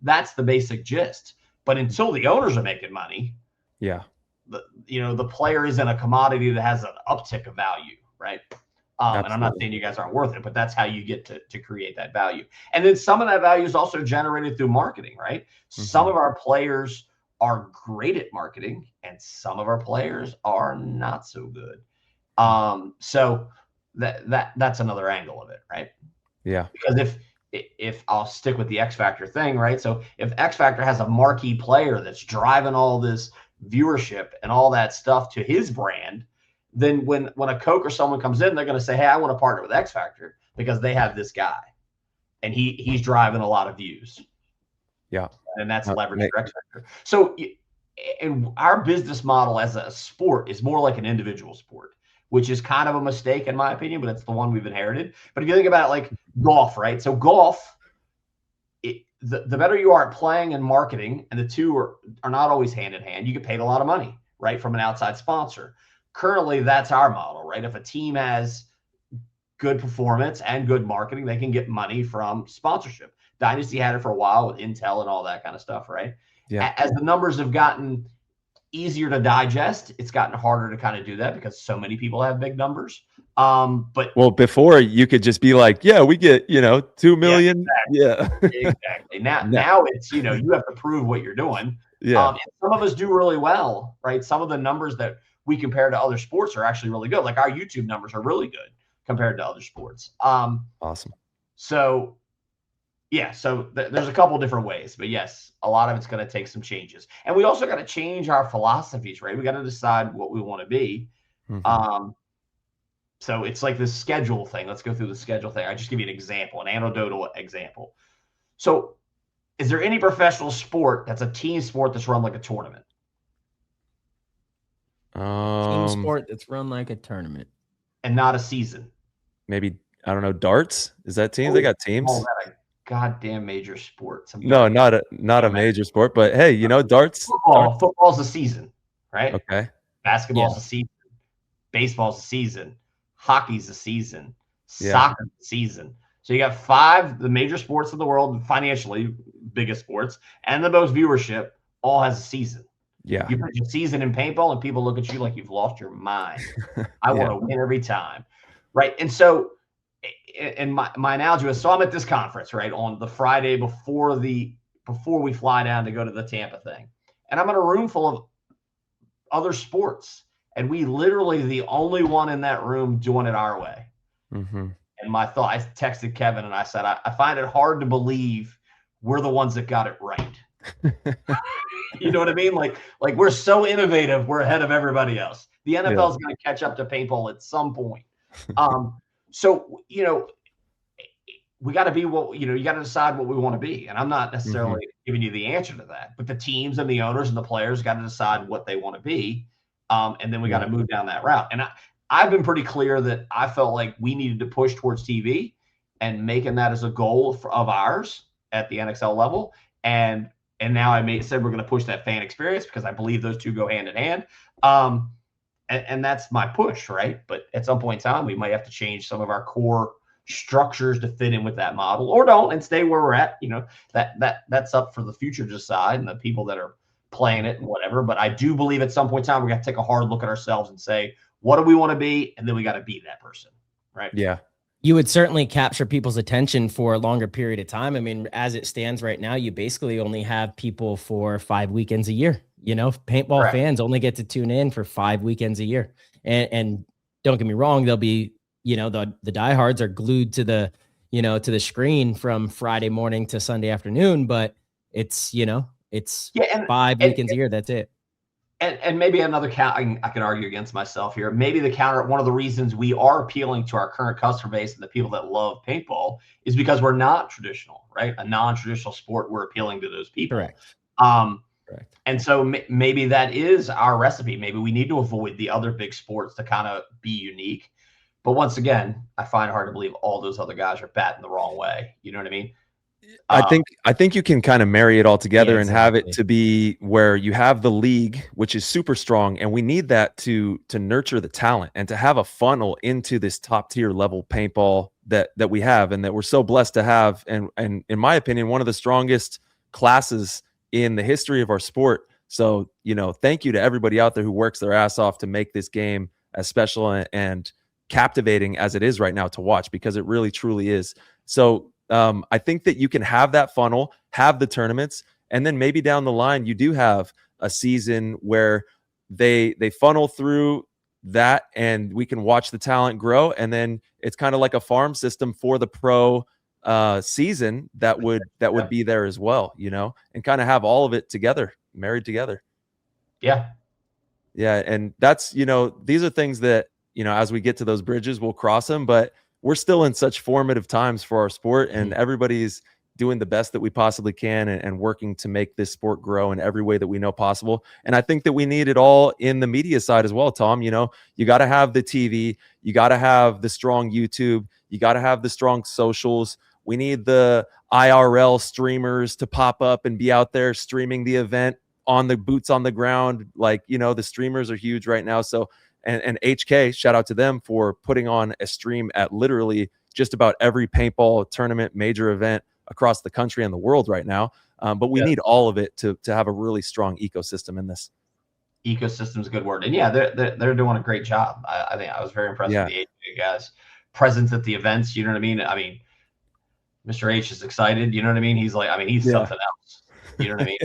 that's the basic gist. But until the owners are making money, the player isn't a commodity that has an uptick of value, right? And I'm not saying you guys aren't worth it, but that's how you get to create that value. And then some of that value is also generated through marketing, right? Some of our players are great at marketing, and some of our players are not so good. So that's another angle of it, right? Yeah. Because if I'll stick with the X Factor thing, right? So if X Factor has a marquee player that's driving all this viewership and all that stuff to his brand, then when a Coke or someone comes in, they're going to say, hey, I want to partner with X Factor because they have this guy and he's driving a lot of views. Yeah. And that's leverage for X Factor. So, and our business model as a sport is more like an individual sport, which is kind of a mistake in my opinion, but it's the one we've inherited. But if you think about it, like golf, right? So golf, the better you are at playing and marketing, and the two are not always hand in hand, you get paid a lot of money, right, from an outside sponsor. Currently, that's our model, right? If a team has good performance and good marketing, they can get money from sponsorship. Dynasty had it for a while with Intel and all that kind of stuff, right? Yeah. As the numbers have gotten easier to digest, it's gotten harder to kind of do that because so many people have big numbers. But before you could just be like, yeah, we get, 2 million. Yeah, exactly. Now it's, you have to prove what you're doing. Yeah. And some of us do really well, right? Some of the numbers that we compare to other sports are actually really good. Like our YouTube numbers are really good compared to other sports. Awesome. So yeah, so there's a couple different ways, but yes, a lot of it's going to take some changes. And we also got to change our philosophies, right? We got to decide what we want to be. So it's like this schedule thing. Let's go through the schedule thing. I just give you an example, an anecdotal example. So is there any professional sport that's a team sport that's run like a tournament? Team sport that's run like a tournament. And not a season? Maybe, I don't know, darts? Is that teams? They got teams? Oh, that a goddamn major sport. No, not a major sport, but hey, you know, darts. Football's a season, right? Okay. Basketball's a season. Baseball's a season. Hockey's a season. Soccer's a season. So you got 5, the major sports of the world, financially biggest sports, and the most viewership, all has a season. Yeah. You put your season in paintball, and people look at you like you've lost your mind. I want to win every time, right? And so, and my analogy was, so I'm at this conference, right, on the Friday before we fly down to go to the Tampa thing, and I'm in a room full of other sports, and we literally the only one in that room doing it our way. Mm-hmm. And my thought, I texted Kevin and I said, I find it hard to believe we're the ones that got it right. You know what I mean? Like we're so innovative, we're ahead of everybody else. The NFL is going to catch up to paintball at some point. So, you know, we got to be what, you know, you got to decide what we want to be. And I'm not necessarily giving you the answer to that, but the teams and the owners and the players got to decide what they want to be. And then we got to move down that route. And I've been pretty clear that I felt like we needed to push towards TV and making that as a goal of ours at the NXL level. And now said we're going to push that fan experience because I believe those two go hand in hand. And that's my push, right? But at some point in time, we might have to change some of our core structures to fit in with that model, or don't, and stay where we're at. You know, that's up for the future to decide and the people that are playing it and whatever. But I do believe at some point in time, we got to take a hard look at ourselves and say, what do we want to be? And then we got to be that person, right? Yeah. You would certainly capture people's attention for a longer period of time. I mean, as it stands right now, you basically only have people for 5 weekends a year. You know, paintball fans only get to tune in for 5 weekends a year. And don't get me wrong, they'll be, you know, the diehards are glued to the, you know, to the screen from Friday morning to Sunday afternoon, but it's, you know, it's 5 weekends a year. That's it. And maybe another counter, I can argue against myself here. Maybe the counter, one of the reasons we are appealing to our current customer base and the people that love paintball is because we're not traditional, right? A non-traditional sport, we're appealing to those people. Correct. Correct. And so maybe that is our recipe. Maybe we need to avoid the other big sports to kind of be unique. But once again, I find it hard to believe all those other guys are batting the wrong way. You know what I mean? I think you can kind of marry it all together and have it to be where you have the league, which is super strong, and we need that to nurture the talent and to have a funnel into this top tier level paintball that we have and that we're so blessed to have. And in my opinion, one of the strongest classes in the history of our sport. So, you know, thank you to everybody out there who works their ass off to make this game as special and captivating as it is right now to watch, because it really truly is. So I think that you can have that funnel, have the tournaments, and then maybe down the line you do have a season where they funnel through that and we can watch the talent grow, and then it's kind of like a farm system for the pro season that would be there as well, you know, and kind of have all of it together, married together. Yeah. And that's, you know, these are things that, you know, as we get to those bridges, we'll cross them, but we're still in such formative times for our sport, and everybody's doing the best that we possibly can and working to make this sport grow in every way that we know possible. And I think that we need it all in the media side as well, Tom. You know, you got to have the TV, you got to have the strong YouTube, you got to have the strong socials. We need the IRL streamers to pop up and be out there streaming the event on the boots on the ground. Like, you know, the streamers are huge right now. So, and HK, shout out to them for putting on a stream at literally just about every paintball tournament, major event across the country and the world right now. But we need all of it to have a really strong ecosystem in this. Ecosystem is a good word. And yeah, they're doing a great job. I think I was very impressed with the HK guys' presence at the events. You know what I mean? I mean, Mr. H is excited. You know what I mean? He's like, I mean, he's something else. You know what I mean?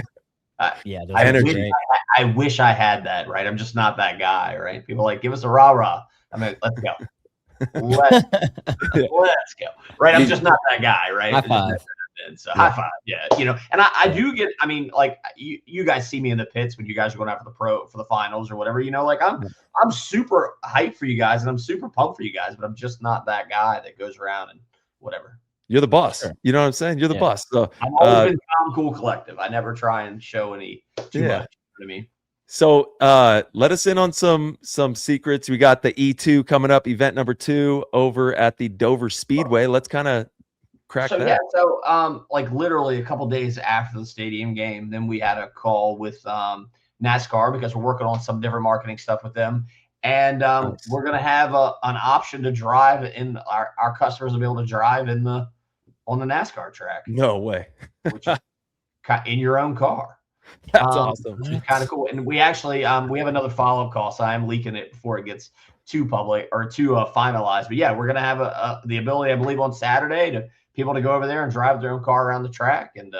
I wish I had that, right? I'm just not that guy, right? People are like, give us a rah-rah. I mean, let's go. Let's go. Right? I'm just not that guy, right? High five. So high five. Yeah. You know, and I do get, I mean, like you guys see me in the pits when you guys are going out for the finals or whatever, you know, like I'm super hyped for you guys and I'm super pumped for you guys, but I'm just not that guy that goes around and whatever. You're the boss. Sure. You know what I'm saying? You're the Yeah. boss. So I've always been calm, cool, collective. I never try and show any too much. You know what I mean? So let us in on some secrets. We got the E2 coming up, event number 2 over at the Dover Speedway. Let's kind of crack that. Yeah, so like literally a couple days after the stadium game, then we had a call with NASCAR because we're working on some different marketing stuff with them. And Nice. we're gonna have an option to drive in our customers will be able to drive on the NASCAR track. No way. Which is in your own car. That's awesome. Which is kind of cool. And we actually we have another follow-up call, so I'm leaking it before it gets too public or too finalized. But yeah, we're gonna have the ability, I believe, on Saturday to people to go over there and drive their own car around the track and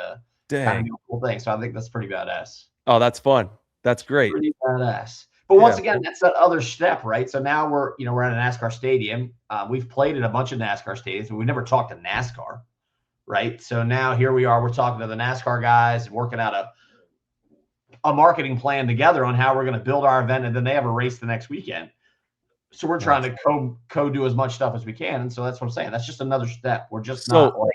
kind of do a cool thing. So I think that's pretty badass. Oh, that's fun. That's great. Pretty badass. But once again, that's that other step, right? So now we're at a NASCAR stadium. We've played at a bunch of NASCAR stadiums, but we've never talked to NASCAR, right? So now here we are. We're talking to the NASCAR guys and working out a marketing plan together on how we're going to build our event, and then they have a race the next weekend. So we're trying to co-do as much stuff as we can, and so that's what I'm saying. That's just another step. We're just not like.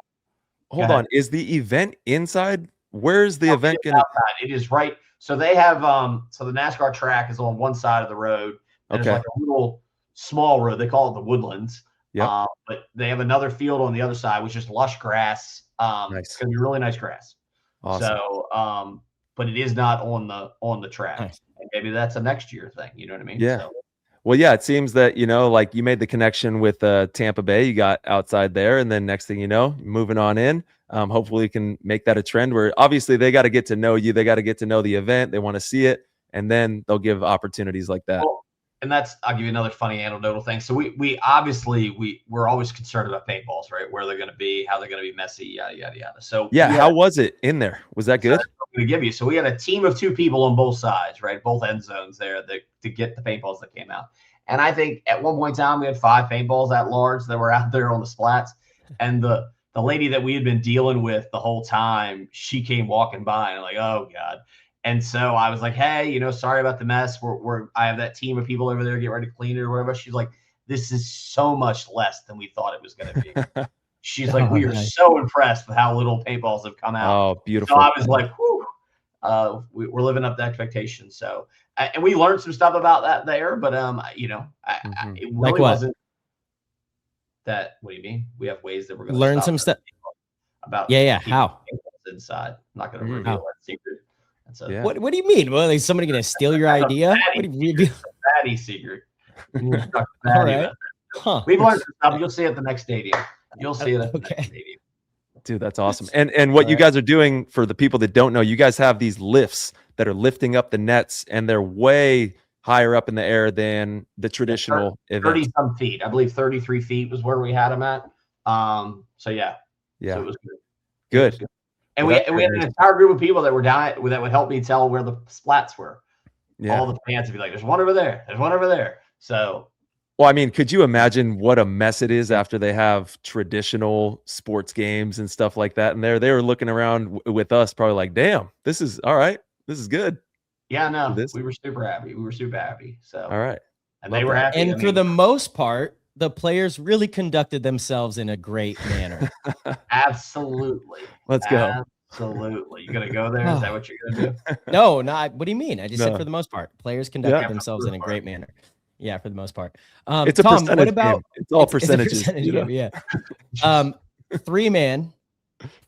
Hold on, is the event inside? Where's the event going to? It is right. So they have so the NASCAR track is on one side of the road. There's like a little small road. They call it the Woodlands. Yeah. But they have another field on the other side, which is lush grass. Nice. It's gonna be really nice grass. Awesome. So but it is not on the track. Nice. And maybe that's a next year thing. You know what I mean? Yeah. So, well, yeah, it seems that, like you made the connection with Tampa Bay, you got outside there, and then next thing you know, moving on in. Hopefully we can make that a trend where obviously they got to get to know you. They got to get to know the event. They want to see it, and then they'll give opportunities like that. Well, and I'll give you another funny anecdotal thing. So we obviously we're always concerned about paintballs, right? Where they're going to be, how they're going to be messy, yada, yada, yada. So yeah, how was it in there? Was that good? I'm going to give you. So we had a team of 2 people on both sides, right? Both end zones there to get the paintballs that came out. And I think at one point in time, we had 5 paintballs that large that were out there on the splats. And the lady that we had been dealing with the whole time, she came walking by and I'm like, oh God. And so I was like, hey, sorry about the mess. I have that team of people over there, get ready to clean it or whatever. She's like, this is so much less than we thought it was going to be. She's like, we are so impressed with how little paintballs have come out. Oh, beautiful. So I was like, whew, we're living up to expectations. So, and we learned some stuff about that there, but it really wasn't that. What do you mean? We have ways that we're going to learn some stuff about. Yeah. How inside? I'm not going to reveal that secret. What do you mean? Well, is somebody going to steal your idea? Fatty secret. All right. Huh. We've learned some stuff. You'll see it at the next stadium. You'll see it at the next stadium. Dude, that's awesome. And what you guys are doing, for the people that don't know, you guys have these lifts that are lifting up the nets, and they're way higher up in the air than the traditional event. 30-some feet. I believe 33 feet was where we had them at. So yeah. Yeah. So it was good. Good. And we had an entire group of people that were down that would help me tell where the splats were. Yeah. All the fans would be like, there's one over there. There's one over there. So. Well, I mean, could you imagine what a mess it is after they have traditional sports games and stuff like that? And they were looking around with us, probably like, damn, this is all right. This is good. Yeah, no, we were super happy. So. All right. And they were happy. And for the most part, the players really conducted themselves in a great manner. Absolutely. Let's go. Absolutely. You going to go there? Is that what you're going to do? No, not. What do you mean? I just said for the most part, players conducted themselves in a great manner. Yeah, for the most part. It's a Tom, percentage what about game. It's all percentages. It's a percentage game, yeah. 3-man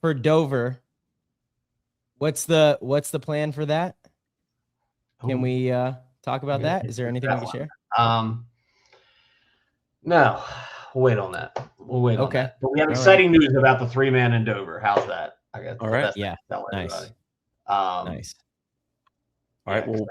for Dover. What's the plan for that? Can we talk about that? Is there anything we can share? No, we'll wait on that. We'll wait on that. But we have exciting news about the 3-man in Dover. How's that? I guess. All right. Yeah. Nice. Nice. All right. Well,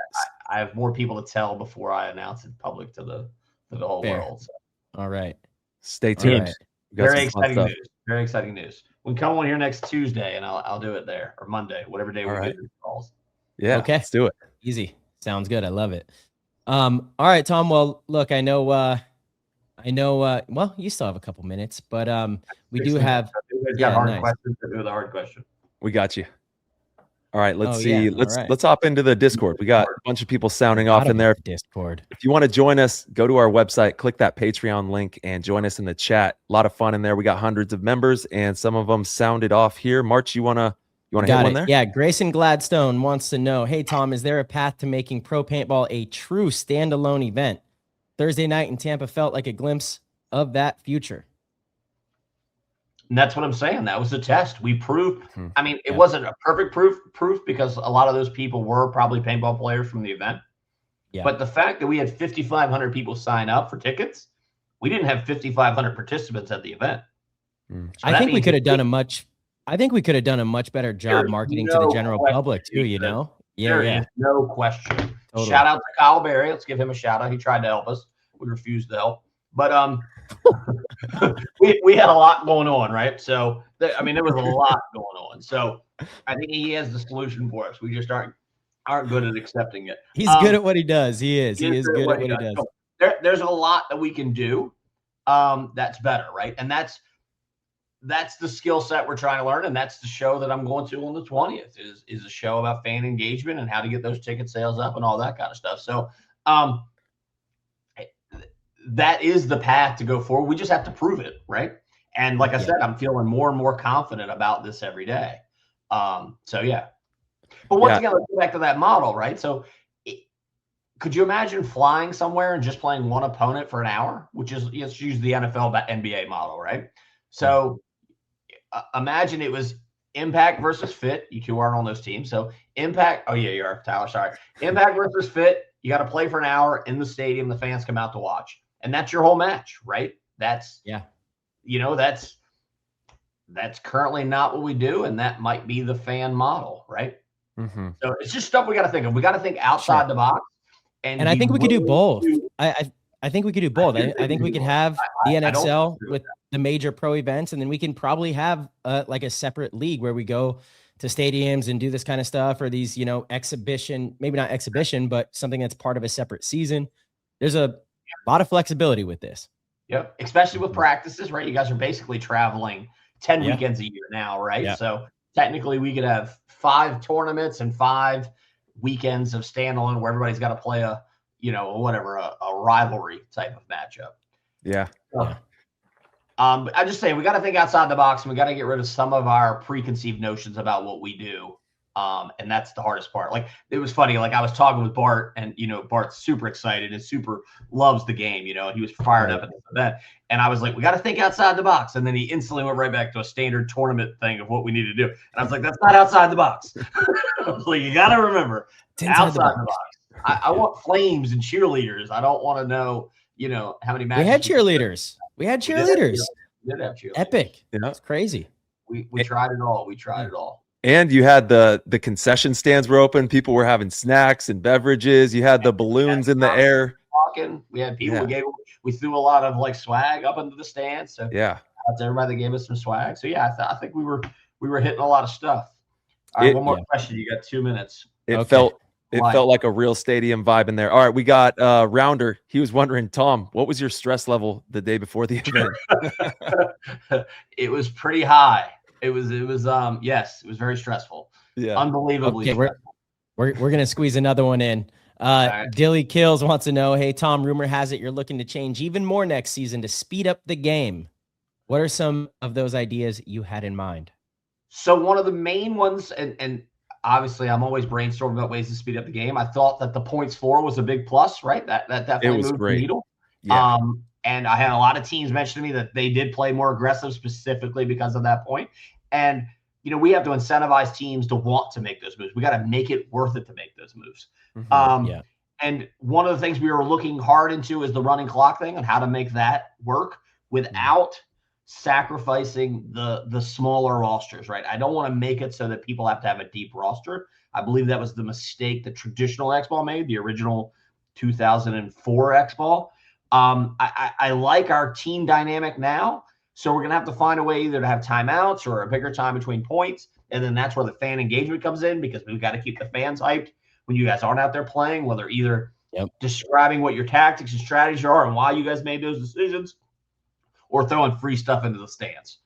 I have more people to tell before I announce it public to the whole world. So. All right. Stay tuned. Right. Very exciting news. Very exciting news. We can come on here next Tuesday, and I'll do it there, or Monday, whatever day we do calls. Yeah. Okay. Let's do it. Easy. Sounds good. I love it. All right, Tom. Well, look, I know. Well, you still have a couple minutes, but we do have. Got hard questions. Do the hard question. We got you. All right, let's Oh, see. yeah. All Let's right. let's hop into the Discord. We got a bunch of people sounding off Gotta in be there. Discord. If you want to join us, go to our website, click that Patreon link, and join us in the chat. A lot of fun in there. We got hundreds of members, and some of them sounded off here. March, you wanna hit Got one it. there? Yeah, Grayson Gladstone wants to know, hey, Tom, is there a path to making pro paintball a true standalone event? Thursday night in Tampa felt like a glimpse of that future. And that's what I'm saying. That was a test. We proved. I mean, it Yeah. wasn't a perfect proof because a lot of those people were probably paintball players from the event. Yeah. But the fact that we had 5,500 people sign up for tickets, we didn't have 5,500 participants at the event. So I think we could have done a much better job marketing to the general public too, you know? Yeah, There yeah. is no question. Totally. Shout out to Kyle Berry. Let's give him a shout out. He tried to help us. We refused to help. But we had a lot going on, right? So there was a lot going on. So I think he has the solution for us. We just aren't good at accepting it. He's good at what he does. He is good at what he does. So there's a lot that we can do that's better, right? And that's the skill set we're trying to learn, and that's the show that I'm going to on the 20th is a show about fan engagement and how to get those ticket sales up and all that kind of stuff. So that is the path to go forward. We just have to prove it, right? And like I said, I'm feeling more and more confident about this every day. So yeah. But once again, let's go back to that model, right? So could you imagine flying somewhere and just playing one opponent for an hour, which is, let's use the NFL NBA model, right? So imagine it was Impact versus Fit. You two aren't on those teams. So Impact, oh yeah, you are, Tyler, sorry. Impact versus Fit, you got to play for an hour in the stadium. The fans come out to watch. And that's your whole match, right? That's currently not what we do, and that might be the fan model, right? Mm-hmm. So it's just stuff we got to think of. We got to think outside the box, and I think we could do both. I think we could do both. I think we could have the NXL with the major pro events, and then we can probably have like a separate league where we go to stadiums and do this kind of stuff, or these exhibition, maybe not exhibition, but something that's part of a separate season. There's a lot of flexibility with this. Yep. Especially with practices, right? You guys are basically traveling 10 weekends a year now, right? Yeah. So technically we could have 5 tournaments and 5 weekends of standalone where everybody's got to play a rivalry type of matchup. Yeah. I just say we got to think outside the box, and we got to get rid of some of our preconceived notions about what we do. And that's the hardest part. Like, it was funny. Like, I was talking with Bart, and Bart's super excited and super loves the game. He was fired up at this event, and I was like, we got to think outside the box. And then he instantly went right back to a standard tournament thing of what we need to do. And I was like, that's not outside the box. I was like, you got to remember, outside the box. I want flames and cheerleaders. I don't want to know, how many matches. We had cheerleaders. We did have cheerleaders. Epic. It's crazy. We tried it all. We tried it all. And you had the concession stands were open. People were having snacks and beverages. You had the balloons in the air. We had people we threw a lot of like swag up into the stands. So that's everybody that gave us some swag. So yeah, I think we were hitting a lot of stuff. All right, one more question. You got 2 minutes. It felt like a real stadium vibe in there. All right, we got Rounder. He was wondering, Tom, what was your stress level the day before the event? It was pretty high. It was yes, it was very stressful. Yeah. Unbelievably stressful. We're gonna squeeze another one in. Right. Dilly Kills wants to know, hey Tom, rumor has it you're looking to change even more next season to speed up the game. What are some of those ideas you had in mind? So one of the main ones, and obviously I'm always brainstorming about ways to speed up the game. I thought that the points for was a big plus, right? That definitely moved the needle. Yeah. And I had a lot of teams mention to me that they did play more aggressive specifically because of that point. And, we have to incentivize teams to want to make those moves. We got to make it worth it to make those moves. Mm-hmm. And one of the things we were looking hard into is the running clock thing and how to make that work without sacrificing the smaller rosters, right? I don't want to make it so that people have to have a deep roster. I believe that was the mistake that traditional X-Ball made, the original 2004 X-Ball. I like our team dynamic now. So we're going to have to find a way either to have timeouts or a bigger time between points. And then that's where the fan engagement comes in, because we've got to keep the fans hyped when you guys aren't out there playing, whether either describing what your tactics and strategies are and why you guys made those decisions, or throwing free stuff into the stands.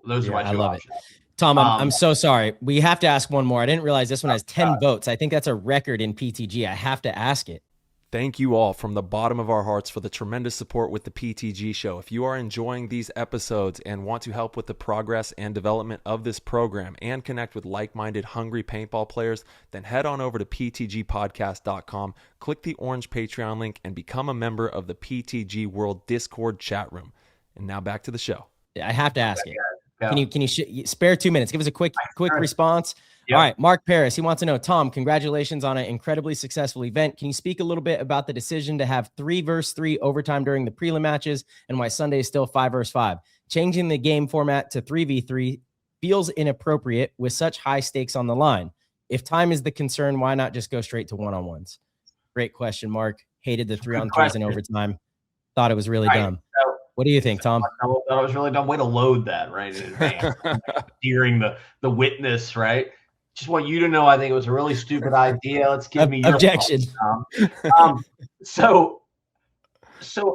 Those are my two options. Tom, I'm so sorry. We have to ask one more. I didn't realize this one has 10 votes. I think that's a record in PTG. I have to ask it. Thank you all from the bottom of our hearts for the tremendous support with the PTG show. If you are enjoying these episodes and want to help with the progress and development of this program and connect with like-minded, hungry paintball players, then head on over to ptgpodcast.com, click the orange Patreon link, and become a member of the PTG World Discord chat room. And now back to the show. I have to ask it. Yeah. Can you spare 2 minutes? Give us a quick response. Yep. All right, Mark Paris, he wants to know, Tom, congratulations on an incredibly successful event. Can you speak a little bit about the decision to have 3 versus 3 overtime during the prelim matches and why Sunday is still 5 versus 5? Changing the game format to 3v3 feels inappropriate with such high stakes on the line. If time is the concern, why not just go straight to one-on-ones? Great question, Mark. Hated the 3-on-3s in overtime. Thought it was really dumb. So, what do you think, Tom? I thought it was really dumb. Way to load that right in advance. Hearing the witness, right? Just want you to know, I think it was a really stupid idea. Let's give me your objection. So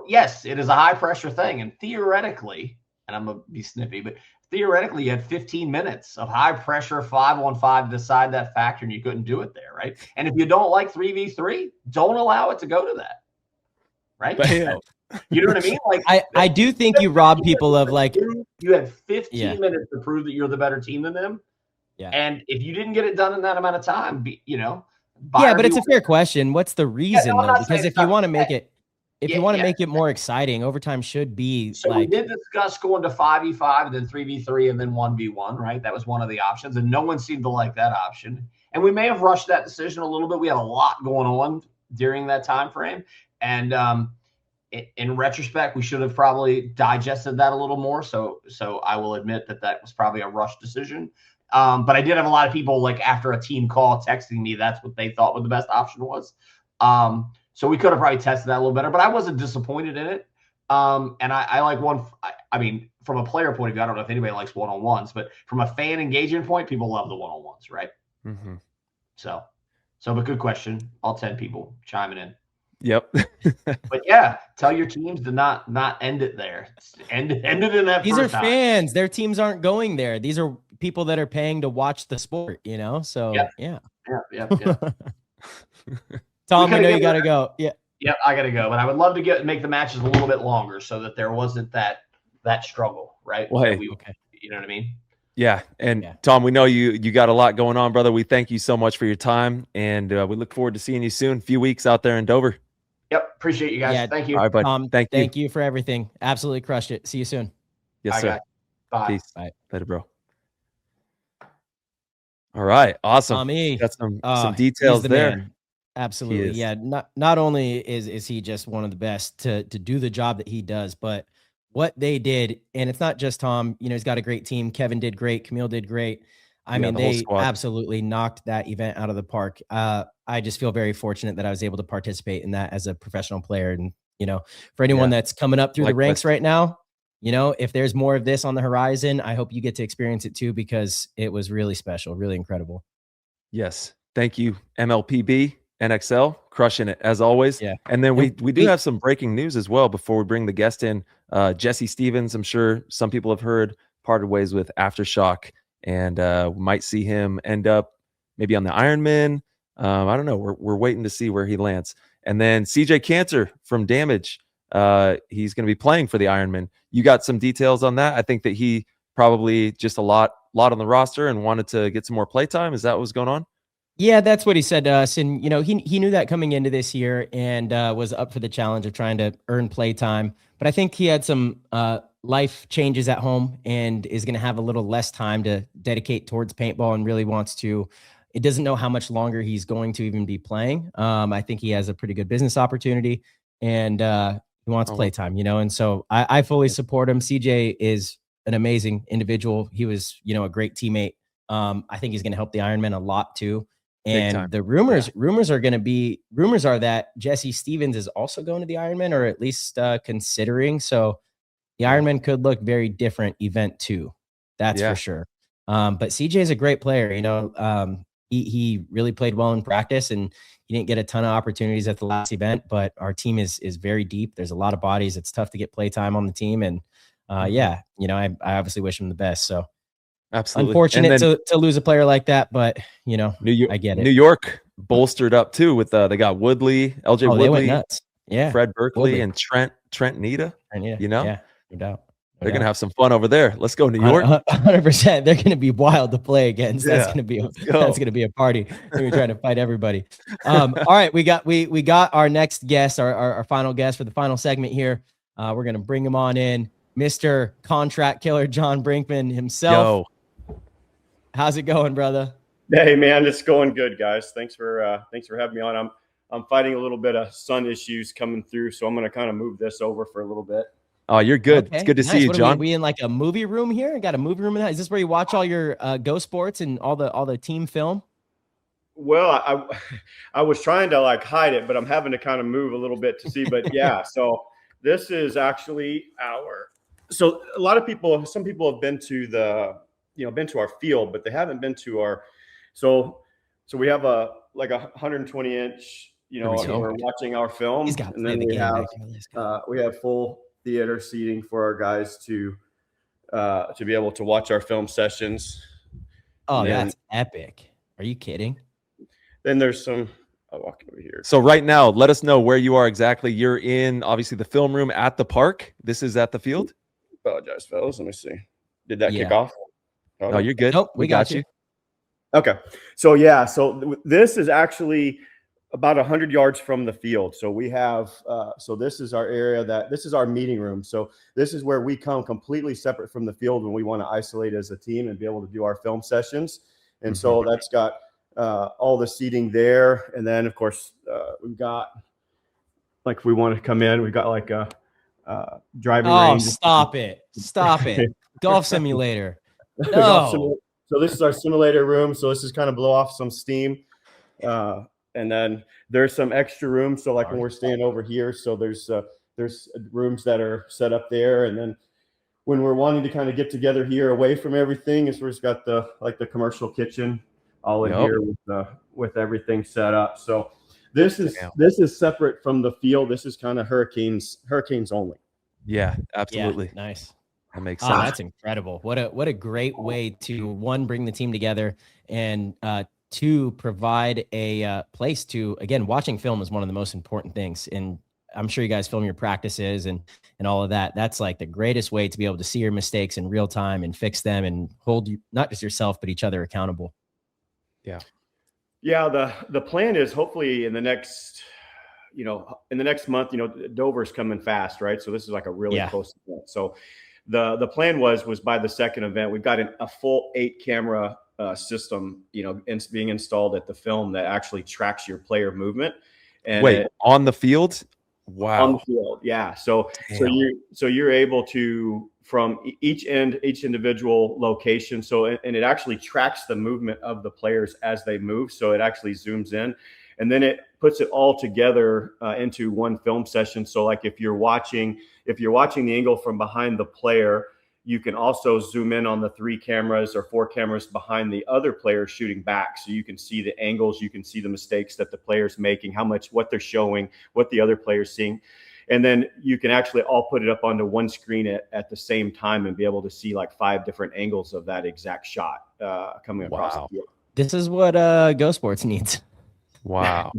yes, it is a high pressure thing, and theoretically, and I'm gonna be snippy, but theoretically, you had 15 minutes of high pressure 5-on-5 to decide that factor, and you couldn't do it there, right? And if you don't like 3v3, don't allow it to go to that, right? Bam. You know what I mean? Like I do think you rob people of like you had 15 minutes to prove that you're the better team than them. Yeah. And if you didn't get it done in that amount of time, but it's a fair question. What's the reason though? Because if you want to make it, make it more exciting, overtime should be so we did discuss going to 5v5, then 3v3, and then 1v1, right? That was one of the options, and no one seemed to like that option. And we may have rushed that decision a little bit. We had a lot going on during that time frame, and in retrospect, we should have probably digested that a little more. So I will admit that was probably a rushed decision. But I did have a lot of people, like, after a team call texting me, that's what they thought the best option was. So we could have probably tested that a little better, but I wasn't disappointed in it. And I like I mean, from a player point of view, I don't know if anybody likes one-on-ones, but from a fan engagement point, people love the one-on-ones, right? Mm-hmm. So but good question. All 10 people chiming in. Yep. But yeah, tell your teams to not end it there. End it in that. These are fans. Their teams aren't going there. These are people that are paying to watch the sport, So yeah. Tom, I know you got to go. Yeah. Yep, I got to go. But I would love to make the matches a little bit longer so that there wasn't that struggle, right? Well, hey, you know what I mean? Yeah. And Tom, we know you got a lot going on, brother. We thank you so much for your time, and we look forward to seeing you soon. A few weeks out there in Dover. Yep. Appreciate you guys. Yeah. Thank you. All right, bud. Tom, thank you for everything. Absolutely crushed it. See you soon. Yes, sir. Guys. Bye. Peace. Bye. Later, bro. All right. Awesome. Tommy, got some details there. Man. Absolutely. Yeah. Not only is he just one of the best to do the job that he does, but what they did, and it's not just Tom, he's got a great team. Kevin did great. Camille did great. I mean, they absolutely knocked that event out of the park. I just feel very fortunate that I was able to participate in that as a professional player. And, for anyone that's coming up through the ranks right now, if there's more of this on the horizon, I hope you get to experience it too, because it was really special, really incredible. Yes. Thank you, MLPB, NXL, crushing it as always. Yeah. And then we do have some breaking news as well before we bring the guest in. Jesse Stevens, I'm sure some people have heard, parted ways with Aftershock, and we might see him end up maybe on the Ironman. I don't know. We're waiting to see where he lands. And then CJ Cancer from Damage, he's going to be playing for the Ironman. You got some details on that? I think that he probably just a lot on the roster and wanted to get some more play time. Is that what was going on? Yeah, that's what he said to us. And, he knew that coming into this year and was up for the challenge of trying to earn play time. But I think he had some life changes at home and is going to have a little less time to dedicate towards paintball, and really it doesn't know how much longer he's going to even be playing. I think he has a pretty good business opportunity, and he wants play time, and so I fully support him. CJ is an amazing individual. He was, a great teammate. I think he's going to help the Ironman a lot too. And the rumors are that Jesse Stevens is also going to the Ironman, or at least considering. So the Ironman could look very different event too. That's for sure. But CJ is a great player. He really played well in practice, and he didn't get a ton of opportunities at the last event, but our team is very deep. There's a lot of bodies. It's tough to get play time on the team. And I obviously wish him the best. So Absolutely. Unfortunate to lose a player like that, but I get it. New York bolstered up too with they got Woodley, LJ They went Woodley, nuts. Yeah. Fred Berkeley, Woodley. and Trent Nita. And yeah, no doubt. They're gonna have some fun over there. Let's go, New York. 100%. They're gonna be wild to play against. That's gonna be a party. We're trying to fight everybody. All right, we got our next guest, our final guest for the final segment here. We're gonna bring him on in, Mr. Contract Killer John Brinkman himself. Yo. How's it going, brother? Hey man, it's going good, guys. Thanks for having me on. I'm fighting a little bit of sun issues coming through, so I'm gonna kind of move this over for a little bit. Oh, you're good. Okay. It's good to see you, John. We in like a movie room here? Got a movie room in that? Is this where you watch all your Go Sports and all the team film? Well, I was trying to like hide it, but I'm having to kind of move a little bit to see. But yeah, so this is actually so a lot of people, some people have been to been to our field, but they haven't been to our, so we have a 120 inch, we're watching our film, and then we have full theater seating for our guys to be able to watch our film sessions. Oh, that's epic. Are you kidding? Then there's some, I'll walk over here. So right now, let us know where you are exactly. You're in, obviously, the film room at the park. This is at the field? Apologize, fellas. Let me see. Did that kick off? Oh, you're good. Nope, we got you. Okay. So yeah, so this is actually about 100 yards from the field. So we have, so this is our area this is our meeting room. So this is where we come completely separate from the field when we want to isolate as a team and be able to do our film sessions. And so that's got all the seating there. And then of course we've got, like, if we want to come in, we've got like a driving range. Stop it. Golf simulator. No. So this is our simulator room. So this is kind of blow off some steam. And then there's some extra rooms. So like when we're staying over here, so there's rooms that are set up there. And then when we're wanting to kind of get together here away from everything, is we've got the commercial kitchen all in here with everything set up. So this is separate from the field. This is kind of hurricanes only. Yeah, absolutely. Yeah, nice. That makes sense. That's incredible. What a great way to, one, bring the team together, and two, provide a place to, again, watching film is one of the most important things. And I'm sure you guys film your practices and all of that. That's like the greatest way to be able to see your mistakes in real time and fix them and hold you, not just yourself, but each other accountable. Yeah. Yeah. The plan is hopefully in the next month, Dover's coming fast, right? So this is like a really close event. So the plan was by the second event, we've got a full 8 camera system, being installed at the film that actually tracks your player movement. And on the field? Wow. On the field, yeah. So you're able to, from each individual location. So and it actually tracks the movement of the players as they move. So it actually zooms in, and then it puts it all together into one film session. So like if you're watching the angle from behind the player, you can also zoom in on the 3 cameras or 4 cameras behind the other player shooting back. So you can see the angles, you can see the mistakes that the player's making, what they're showing, what the other player's seeing. And then you can actually all put it up onto one screen at the same time and be able to see like 5 different angles of that exact shot coming across the field. This is what Go Sports needs. Wow.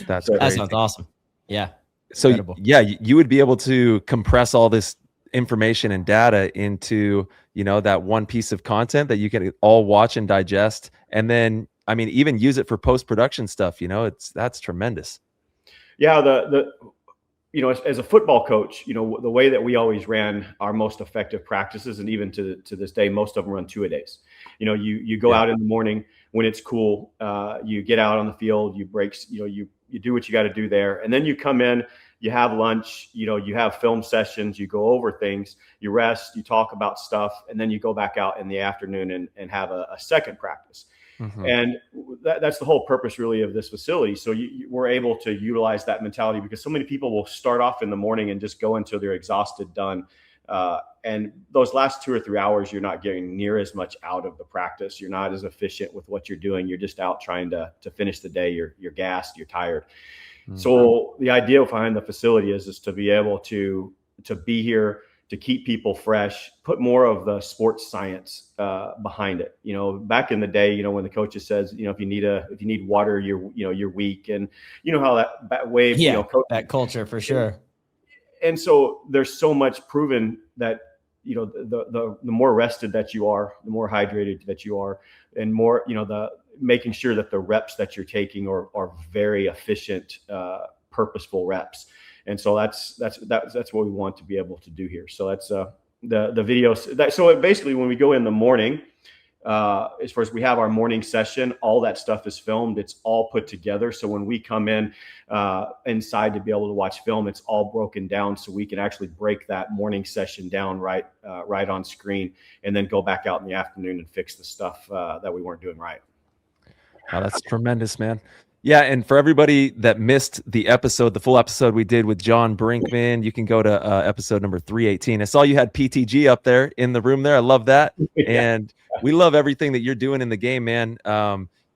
That sounds awesome. Yeah. So incredible. Yeah, you would be able to compress all this information and data into, that one piece of content that you can all watch and digest. And then, I mean, even use it for post-production stuff, that's tremendous. Yeah. As a football coach, the way that we always ran our most effective practices, and even to this day, most of them run 2-a-days. You go out in the morning when it's cool, you get out on the field, you break, you do what you got to do there. And then you come in, you have lunch, you have film sessions, you go over things, you rest, you talk about stuff, and then you go back out in the afternoon and have a second practice. Mm-hmm. And that's the whole purpose really of this facility. So we're able to utilize that mentality, because so many people will start off in the morning and just go until they're exhausted, done. And those last 2 or 3 hours, you're not getting near as much out of the practice. You're not as efficient with what you're doing. You're just out trying to finish the day. You're gassed, you're tired. Mm-hmm. So the idea behind the facility is to be able to be here, to keep people fresh, put more of the sports science behind it. Back in the day, when the coaches says, if you need water, you're weak, and how that wave, that culture for sure. And so there's so much proven that the more rested that you are, the more hydrated that you are, and more the making sure that the reps that you're taking are very efficient, purposeful reps. And so that's what we want to be able to do here. So that's the videos. So basically, when we go in the morning, as far as we have our morning session, all that stuff is filmed. It's all put together. So when we come in inside to be able to watch film, it's all broken down so we can actually break that morning session down right on screen, and then go back out in the afternoon and fix the stuff that we weren't doing right. Oh, that's tremendous, man. Yeah, and for everybody that missed the full episode we did with John Brinkman, you can go to episode number 318. I saw you had PTG up there in the room there. I love that. Yeah. And we love everything that you're doing in the game, man.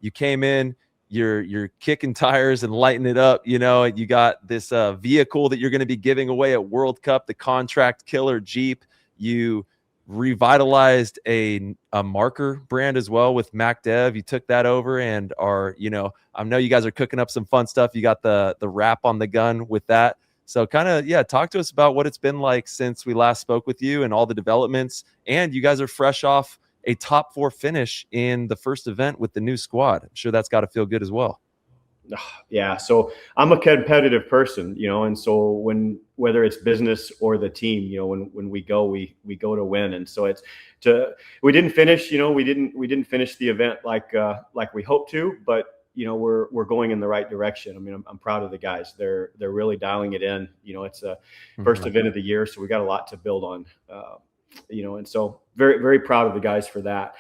You came in, you're kicking tires and lighting it up. You got this vehicle that you're going to be giving away at World Cup, the Contract Killer Jeep. You revitalized a marker brand as well with MacDev. You took that over and I know you guys are cooking up some fun stuff. You got the wrap on the gun with that. So talk to us about what it's been like since we last spoke with you and all the developments. And you guys are fresh off a top 4 finish in the first event with the new squad. I'm sure that's got to feel good as well. Yeah. So I'm a competitive person, and so whether it's business or the team, when we go to win. And so we didn't finish, we didn't finish the event like we hoped to, but we're going in the right direction. I mean, I'm proud of the guys. They're really dialing it in. It's a first event of the year, so we got a lot to build on. And so very, very proud of the guys for that.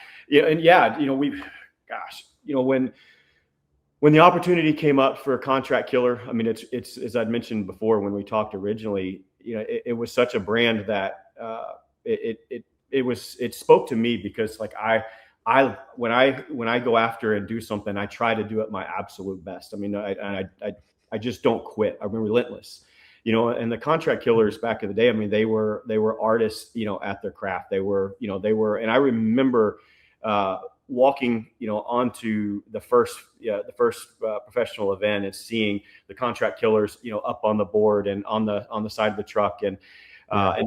When the opportunity came up for a Contract Killer, I mean, it's as I'd mentioned before when we talked originally, it was such a brand that it spoke to me, because like when I go after and do something, I try to do it my absolute best. I mean, I just don't quit. I'm relentless. And the Contract Killers back in the day, I mean, they were artists, at their craft. They were, and I remember walking, onto the first professional event and seeing the Contract Killers, up on the board and on the side of the truck, and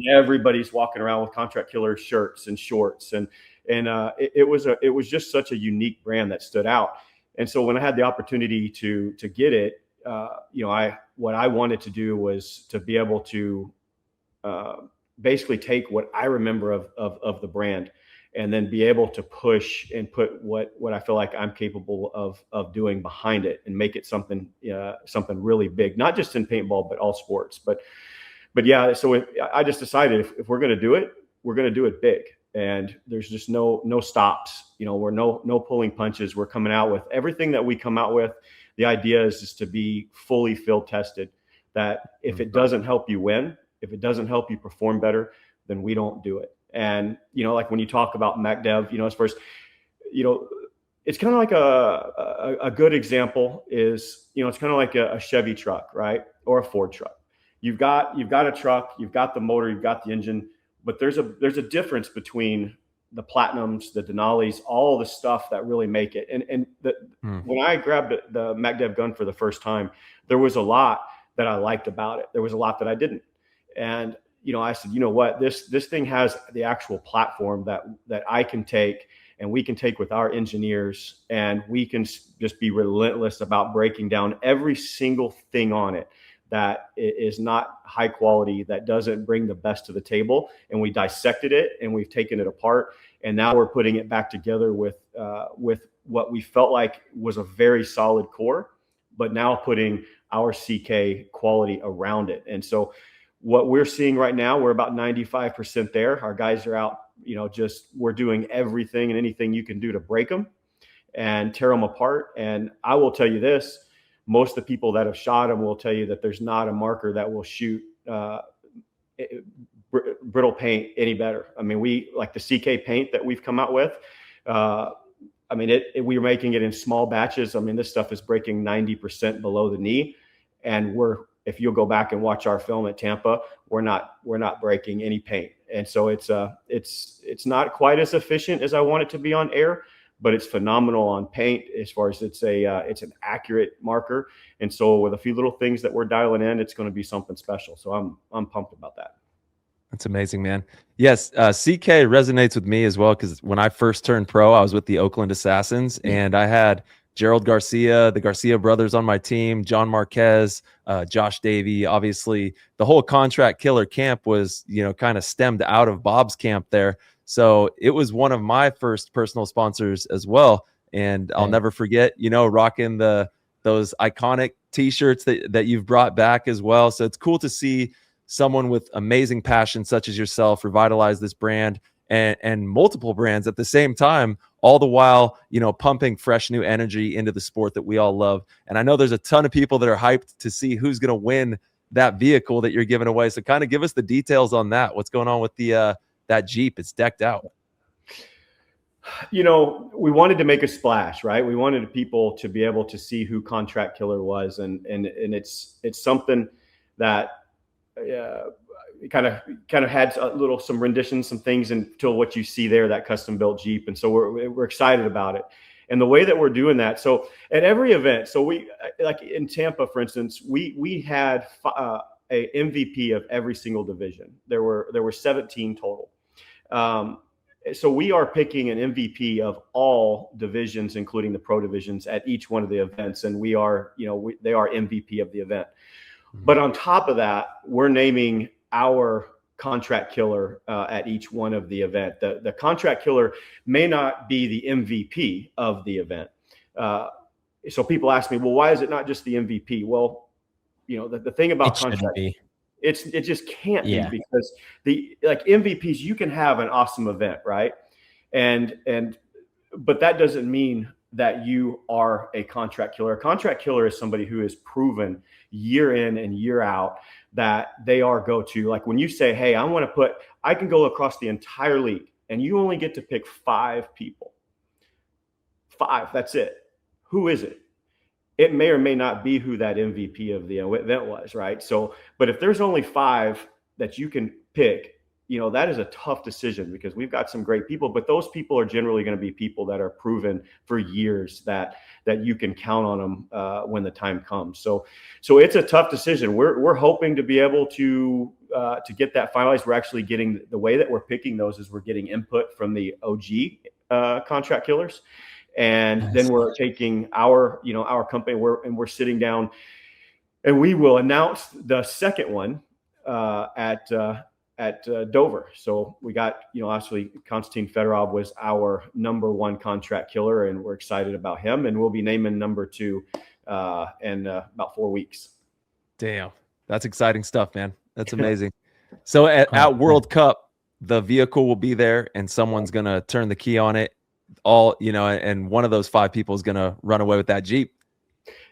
everybody's walking around with Contract Killer shirts and shorts, and it was just such a unique brand that stood out. And so when I had the opportunity to get it, what I wanted to do was to be able to basically take what I remember of the brand, and then be able to push and put what I feel like I'm capable of doing behind it, and make it something really big, not just in paintball, but all sports. But yeah, so I just decided if we're going to do it, we're going to do it big. And there's just no stops, we're no pulling punches. We're coming out with everything that we come out with. The idea is just to be fully field tested, that if it doesn't help you win, if it doesn't help you perform better, then we don't do it. And, like when you talk about MacDev, as far as, it's kind of like a good example is, it's kind of like a Chevy truck, right? Or a Ford truck. You've got a truck, you've got the motor, you've got the engine, but there's a difference between the Platinums, the Denalis, all the stuff that really make it. And when I grabbed the MacDev gun for the first time, there was a lot that I liked about it. There was a lot that I didn't. And, I said, what, this thing has the actual platform that I can take, and we can take with our engineers, and we can just be relentless about breaking down every single thing on it that is not high quality, that doesn't bring the best to the table. And we dissected it, and we've taken it apart, and now we're putting it back together with what we felt like was a very solid core, but now putting our CK quality around it. And so what we're seeing right now, we're about 95% there. Our guys are out, we're doing everything and anything you can do to break them and tear them apart. And I will tell you this, most of the people that have shot them will tell you that there's not a marker that will shoot brittle paint any better. I mean, we like the CK paint that we've come out with. We were making it in small batches. I mean, this stuff is breaking 90% below the knee, and if you'll go back and watch our film at Tampa, we're not breaking any paint. And so it's not quite as efficient as I want it to be on air, but it's phenomenal on paint as far as it's an accurate marker. And so with a few little things that we're dialing in, it's going to be something special. So I'm pumped about that. That's amazing, man. Yes, CK resonates with me as well, because when I first turned pro, I was with the Oakland Assassins, and I had Gerald Garcia, the Garcia brothers on my team, John Marquez, Josh Davey. Obviously, the whole contract killer camp was, kind of stemmed out of Bob's camp there. So it was one of my first personal sponsors as well. And I'll never forget, rocking those iconic T-shirts that you've brought back as well. So it's cool to see someone with amazing passion such as yourself revitalize this brand and multiple brands at the same time, all the while, pumping fresh new energy into the sport that we all love. And I know there's a ton of people that are hyped to see who's going to win that vehicle that you're giving away. So kind of give us the details on that. What's going on with that Jeep? It's decked out. We wanted to make a splash, right? We wanted people to be able to see who Contract Killer was. And it's something that, kind of had some renditions, some things until what you see there, that custom built Jeep. And so we're excited about it. And the way that we're doing that, so at every event, so we, like in Tampa, for instance, we had a MVP of every single division. There were 17 total. So we are picking an MVP of all divisions, including the pro divisions, at each one of the events. And they are MVP of the event. But on top of that, we're naming our Contract Killer at each one of the event. The Contract Killer may not be the MVP of the event. So people ask me, well, why is it not just the MVP? Well, the thing about contract, it just can't be, because like MVPs, you can have an awesome event, right? But that doesn't mean that you are a contract killer. A contract killer is somebody who is proven year in and year out that they are go-to. Like when you say, hey, I can go across the entire league and you only get to pick 5 people. 5, that's it. Who is it? It may or may not be who that MVP of the event was, right? So, but if there's only 5 that you can pick, that is a tough decision, because we've got some great people, but those people are generally going to be people that are proven for years that you can count on them when the time comes. So it's a tough decision. We're hoping to be able to get that finalized. We're actually getting, the way that we're picking those is we're getting input from the OG contract killers. And then we're taking our company, we're sitting down, and we will announce the second one at Dover. So we got, obviously Konstantin Fedorov was our number 1 contract killer, and we're excited about him. And we'll be naming number 2 in about 4 weeks. Damn, that's exciting stuff, man. That's amazing. So at World Cup, the vehicle will be there, and someone's gonna turn the key on it. And one of those 5 people is gonna run away with that Jeep.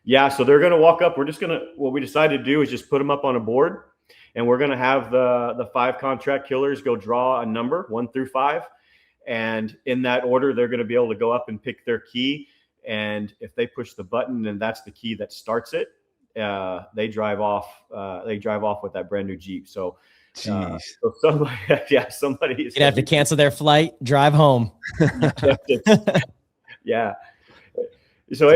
Yeah, so they're gonna walk up. What we decided to do is just put them up on a board. And we're going to have the 5 contract killers go draw a number 1 through 5. And in that order, they're going to be able to go up and pick their key. And if they push the button and that's the key that starts it, they drive off with that brand new Jeep. So, somebody is gonna have to cancel their flight, drive home. Yeah. So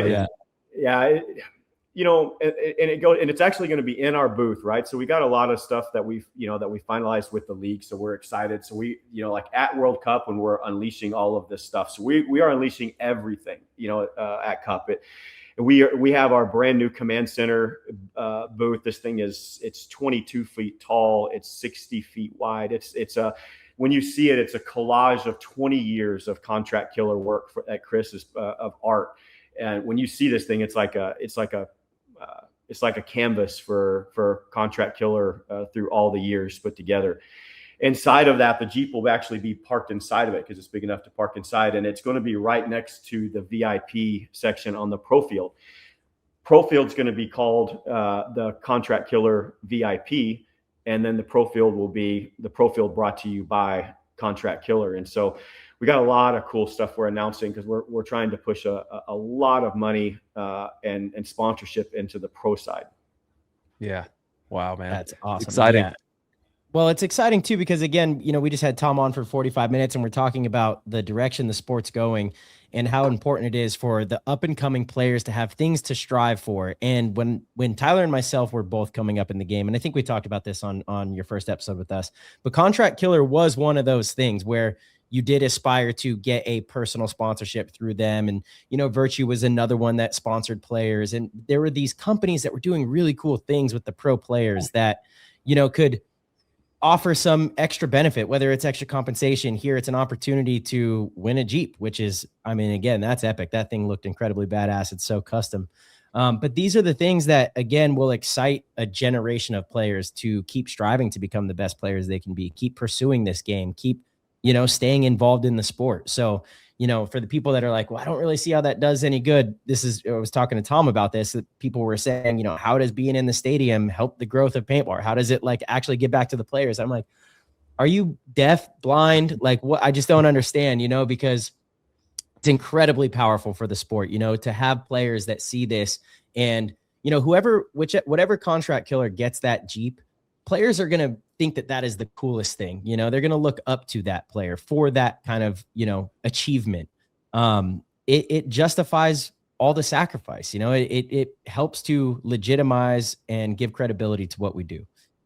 and it's actually going to be in our booth, right? So we got a lot of stuff that we finalized with the league. So we're excited. So we, like at World Cup, when we're unleashing all of this stuff. So we are unleashing everything, at Cup. We have our brand new command center booth. This thing it's 22 feet tall. It's 60 feet wide. When you see it, it's a collage of 20 years of contract killer work at Chris's of art. And when you see this thing, it's like a canvas for contract killer through all the years put together. Inside of that, the Jeep will actually be parked inside of it because it's big enough to park inside, and it's going to be right next to the VIP section on the Pro Field. Pro Field's going to be called the Contract Killer VIP, and then the Pro Field will be the Pro Field brought to you by Contract Killer. And so we got a lot of cool stuff we're announcing, because we're trying to push a lot of money and sponsorship into the pro side. Yeah. Wow, man. That's awesome. Exciting. Well, it's exciting too, because again, we just had Tom on for 45 minutes and we're talking about the direction the sport's going and how important it is for the up and coming players to have things to strive for. And when Tyler and myself were both coming up in the game, and I think we talked about this on your first episode with us, but Contract Killer was one of those things where you did aspire to get a personal sponsorship through them. And, Virtue was another one that sponsored players. And there were these companies that were doing really cool things with the pro players that, could offer some extra benefit, whether it's extra compensation. Here, it's an opportunity to win a Jeep, which is, again, that's epic. That thing looked incredibly badass. It's so custom. But these are the things that, again, will excite a generation of players to keep striving to become the best players they can be, keep pursuing this game, keep, staying involved in the sport. So, for the people that are like, well, I don't really see how that does any good. I was talking to Tom about this, that people were saying, how does being in the stadium help the growth of paintball? How does it actually get back to the players? I'm like, are you deaf, blind? What? I just don't understand, because it's incredibly powerful for the sport, to have players that see this and, whatever Contract Killer gets that Jeep, players are going to think that is the coolest thing. They're going to look up to that player for that kind of, achievement. It justifies all the sacrifice, it helps to legitimize and give credibility to what we do.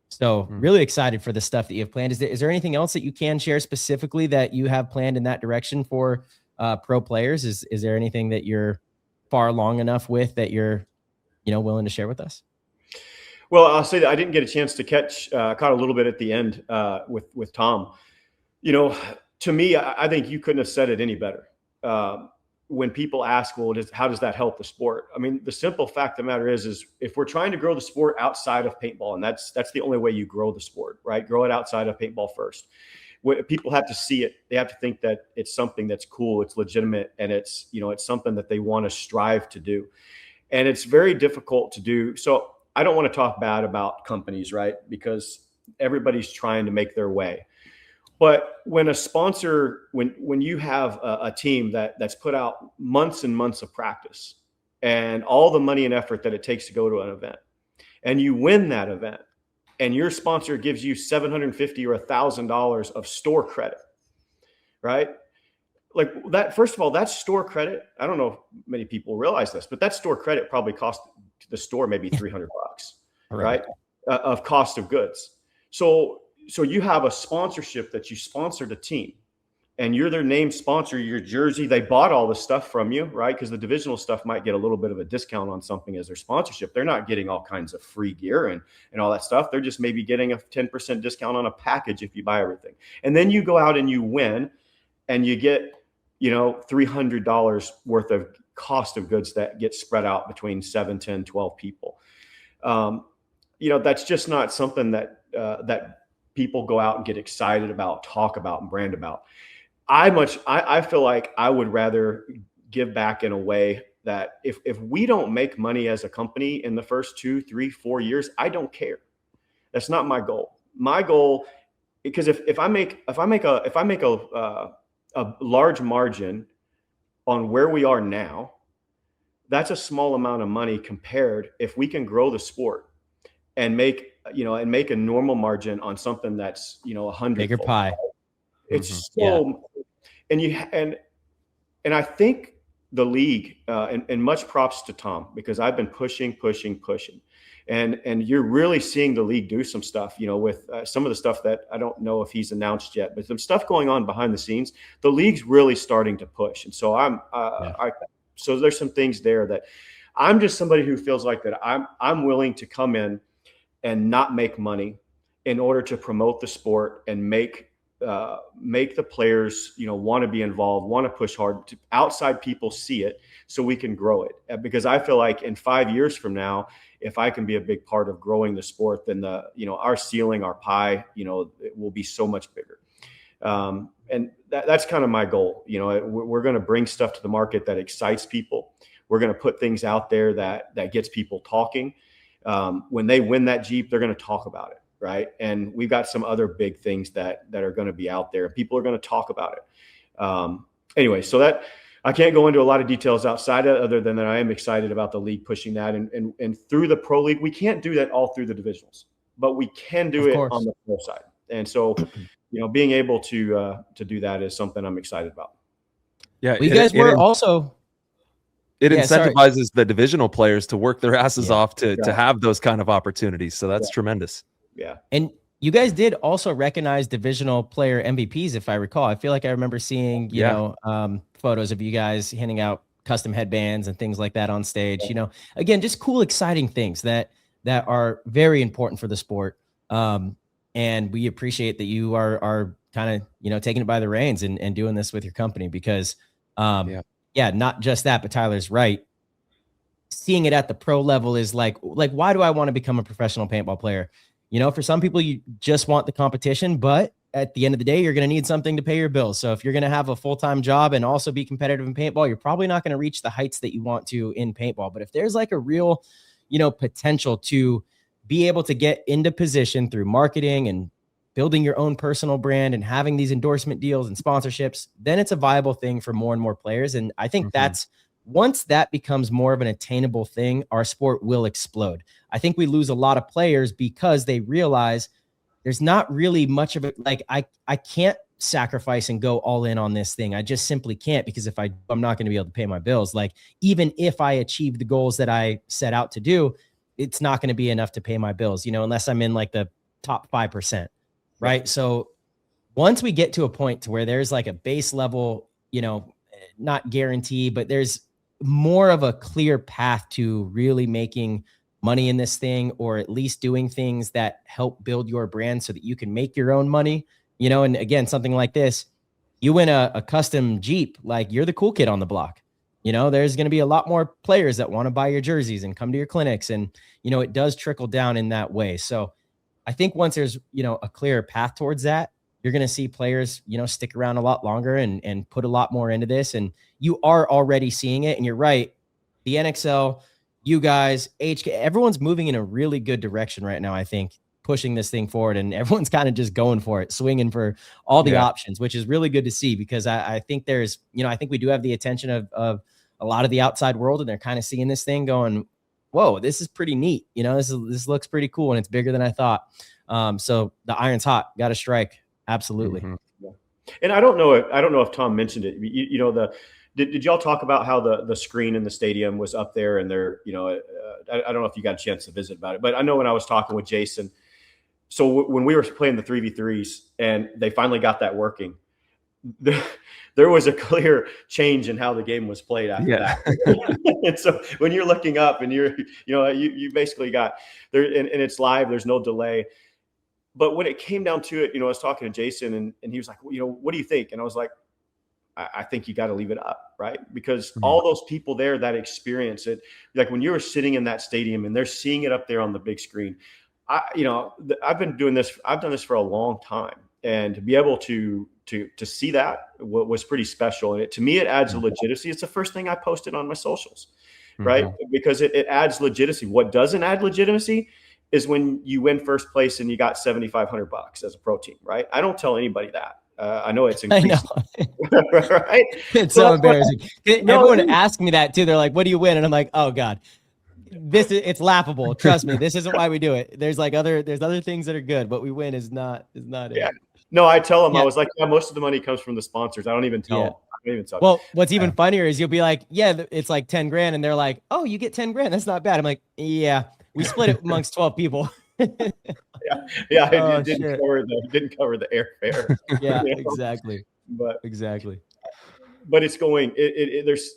So really excited for the stuff that you have planned. Is there anything else that you can share specifically that you have planned in that direction for pro players? Is there anything that you're far along enough with that you're, willing to share with us? Well, I'll say that I didn't get a chance to caught a little bit at the end with Tom. To me, I think you couldn't have said it any better. When people ask, well, how does that help the sport? The simple fact of the matter is if we're trying to grow the sport outside of paintball, and that's the only way you grow the sport, right? Grow it outside of paintball first. People have to see it. They have to think that it's something that's cool, it's legitimate, and it's something that they want to strive to do. And it's very difficult to do. So I don't want to talk bad about companies, right? Because everybody's trying to make their way. But when a sponsor, when you have a team that's put out months and months of practice and all the money and effort that it takes to go to an event, and you win that event, and your sponsor gives you $750 or $1,000 of store credit, right? Like that, first of all, that's store credit. I don't know if many people realize this, but that store credit probably cost the store maybe $300, right? Of cost of goods. So you have a sponsorship that you sponsored a team and you're their name sponsor, your jersey, they bought all the stuff from you, right? Because the divisional stuff might get a little bit of a discount on something as their sponsorship. They're not getting all kinds of free gear and all that stuff. They're just maybe getting a 10% discount on a package if you buy everything. And then you go out and you win and you get, $300 worth of cost of goods that get spread out between 7, 10, 12 people. That's just not something that people go out and get excited about, talk about, and brand about. I feel like I would rather give back in a way that if we don't make money as a company in the first 2, 3, 4 years, I don't care. That's not my goal. My goal, because if I make a large margin on where we are now, that's a small amount of money compared if we can grow the sport and make a normal margin on something that's 100 bigger pie. It's and I think the league and much props to Tom, because I've been pushing and you're really seeing the league do some stuff, with some of the stuff that I don't know if he's announced yet, but some stuff going on behind the scenes. The league's really starting to push, and so so there's some things there that I'm just somebody who feels like that I'm willing to come in and not make money in order to promote the sport and make the players, want to be involved, want to push hard, to outside people see it so we can grow it. Because I feel like in 5 years from now, if I can be a big part of growing the sport, then our ceiling, our pie, it will be so much bigger. And that's kind of my goal. We're going to bring stuff to the market that excites people. We're going to put things out there that gets people talking. When they win that Jeep, they're going to talk about it. Right. And we've got some other big things that are going to be out there. People are going to talk about it. Anyway, so that I can't go into a lot of details outside of other than that I am excited about the league pushing that. And through the pro league, we can't do that all through the divisionals, but we can do it on the pro side. And so, being able to do that is something I'm excited about. Yeah, You guys were also. It Yeah, sorry. incentivizes the divisional players to work their asses off to Yeah. have those kind of opportunities. So that's tremendous. Yeah. And you guys did also recognize divisional player MVPs, if I recall. I feel like I remember seeing, photos of you guys handing out custom headbands and things like that on stage. Again, just cool, exciting things that are very important for the sport. And we appreciate that you are kind of, taking it by the reins and doing this with your company because, not just that, but Tyler's right. Seeing it at the pro level is like, why do I want to become a professional paintball player? For some people, you just want the competition, but at the end of the day, you're going to need something to pay your bills. So if you're going to have a full-time job and also be competitive in paintball, you're probably not going to reach the heights that you want to in paintball. But if there's like a real, potential to be able to get into position through marketing and building your own personal brand and having these endorsement deals and sponsorships, then it's a viable thing for more and more players. And I think once that becomes more of an attainable thing, our sport will explode. I think we lose a lot of players because they realize there's not really much of it. Like I can't sacrifice and go all in on this thing. I just simply can't, because if I'm not going to be able to pay my bills. Like, even if I achieve the goals that I set out to do, it's not going to be enough to pay my bills, unless I'm in like the top 5%. Right. So once we get to a point to where there's like a base level, not guarantee, but there's more of a clear path to really making money in this thing, or at least doing things that help build your brand so that you can make your own money, and again, something like this, you win a custom Jeep, like you're the cool kid on the block. There's going to be a lot more players that want to buy your jerseys and come to your clinics. And, it does trickle down in that way. So I think once there's, a clear path towards that, you're going to see players, stick around a lot longer and put a lot more into this. And you are already seeing it. And you're right. The NXL, you guys, HK, everyone's moving in a really good direction right now, I think, pushing this thing forward. And everyone's kind of just going for it, swinging for all the options, which is really good to see, because I think there's, I think we do have the attention of a lot of the outside world, and they're kind of seeing this thing going, whoa, this is pretty neat. This looks pretty cool, and it's bigger than I thought. So the iron's hot, got to strike. Absolutely. Yeah. And I don't know if Tom mentioned it. Did y'all talk about how the screen in the stadium was up there, and they're, I don't know if you got a chance to visit about it, but I know when I was talking with Jason, so when we were playing the 3v3s and they finally got that working, there was a clear change in how the game was played after that. And so when you're looking up and you basically got there, and it's live, there's no delay. But when it came down to it, I was talking to Jason and he was like, well, what do you think? And I was like, I think you got to leave it up, right? Because all those people there that experience it, like when you were sitting in that stadium and they're seeing it up there on the big screen, I've been doing this. I've done this for a long time, and to be able to see that was pretty special. And to me, it adds legitimacy. It's the first thing I posted on my socials, right? Because it adds legitimacy. What doesn't add legitimacy is when you win first place and you got $7,500 as a pro team, right? I don't tell anybody that. I know it's increasing. Right? It's so embarrassing. Everyone asks me that too. They're like, what do you win? And I'm like, oh God, it's laughable. Trust me. This isn't why we do it. There's other things that are good, but we win is not it. No, I tell them, I was like, most of the money comes from the sponsors. I don't even tell them. I don't even tell them. Well, what's even funnier is you'll be like, it's like 10 grand. And they're like, oh, you get 10 grand. That's not bad. I'm like, yeah, we split it amongst 12 people. It didn't cover the airfare. Yeah, exactly. But it's going. There's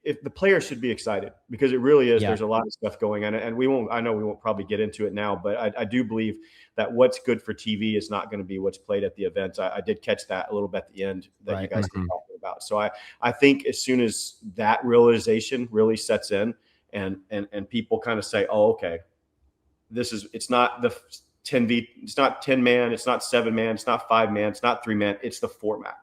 if the players should be excited, because it really is. There's a lot of stuff going on, and we won't. I know we won't probably get into it now, but I do believe that what's good for TV is not going to be what's played at the events. I did catch that a little bit at the end that you guys were talking about. So I think as soon as that realization really sets in, and people kind of say, oh, okay, it's not the 10v, it's not 10 man, it's not 7 man, it's not 5 man, it's not 3 man, it's the format.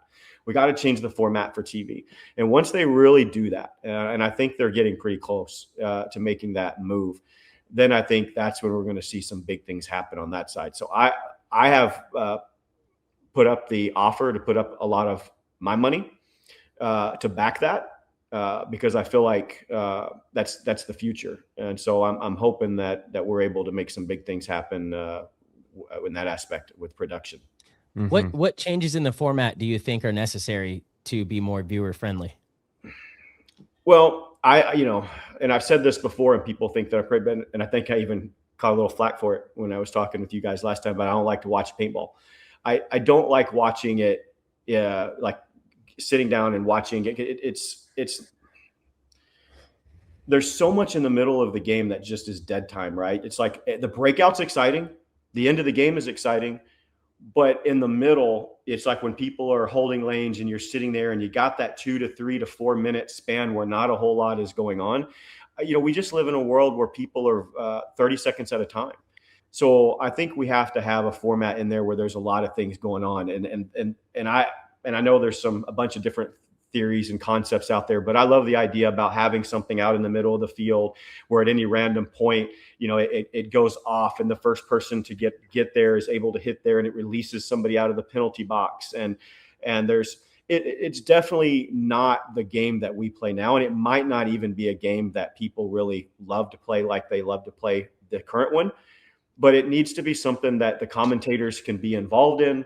We got to change the format for TV. And once they really do that, and I think they're getting pretty close to making that move, then I think that's when we're going to see some big things happen on that side. So I have put up the offer to put up a lot of my money to back that, because I feel like that's the future. And so I'm hoping that we're able to make some big things happen in that aspect with production. What changes in the format do you think are necessary to be more viewer friendly? Well, and I've said this before, and people think that I've probably been, and I think I even caught a little flack for it when I was talking with you guys last time, but I don't like to watch paintball. I don't like watching it, like sitting down and watching it. It's there's so much in the middle of the game that just is dead time, right? It's like the breakout's exciting. The end of the game is exciting. But in the middle, it's like when people are holding lanes and you're sitting there and you got that 2 to 3 to 4 minute span where not a whole lot is going on. We just live in a world where people are 30 seconds at a time. So I think we have to have a format in there where there's a lot of things going on. And I know there's a bunch of different theories and concepts out there, but I love the idea about having something out in the middle of the field where at any random point, it goes off and the first person to get there is able to hit there and it releases somebody out of the penalty box. And it's definitely not the game that we play now. And it might not even be a game that people really love to play like they love to play the current one, but it needs to be something that the commentators can be involved in.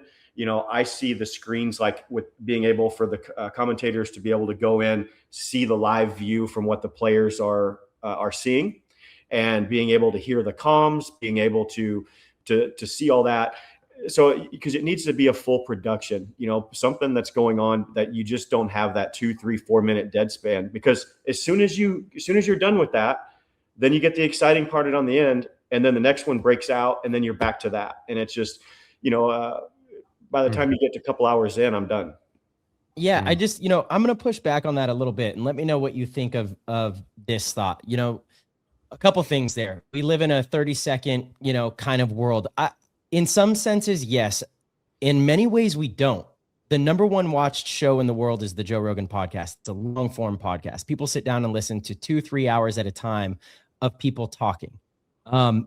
I see the screens like with being able for the commentators to be able to go in, see the live view from what the players are seeing, and being able to hear the comms, being able to see all that. So because it needs to be a full production, something that's going on that you just don't have that 2, 3, 4 minute dead span. Because as soon as you're done with that, then you get the exciting part on the end, and then the next one breaks out, and then you're back to that, and it's just by the time you get to a couple hours in, I'm done. Yeah, I just, I'm going to push back on that a little bit and let me know what you think of this thought. A couple things there. We live in a 30-second, kind of world. In some senses, yes. In many ways, we don't. The number one watched show in the world is the Joe Rogan podcast. It's a long form podcast. People sit down and listen to 2-3 hours at a time of people talking.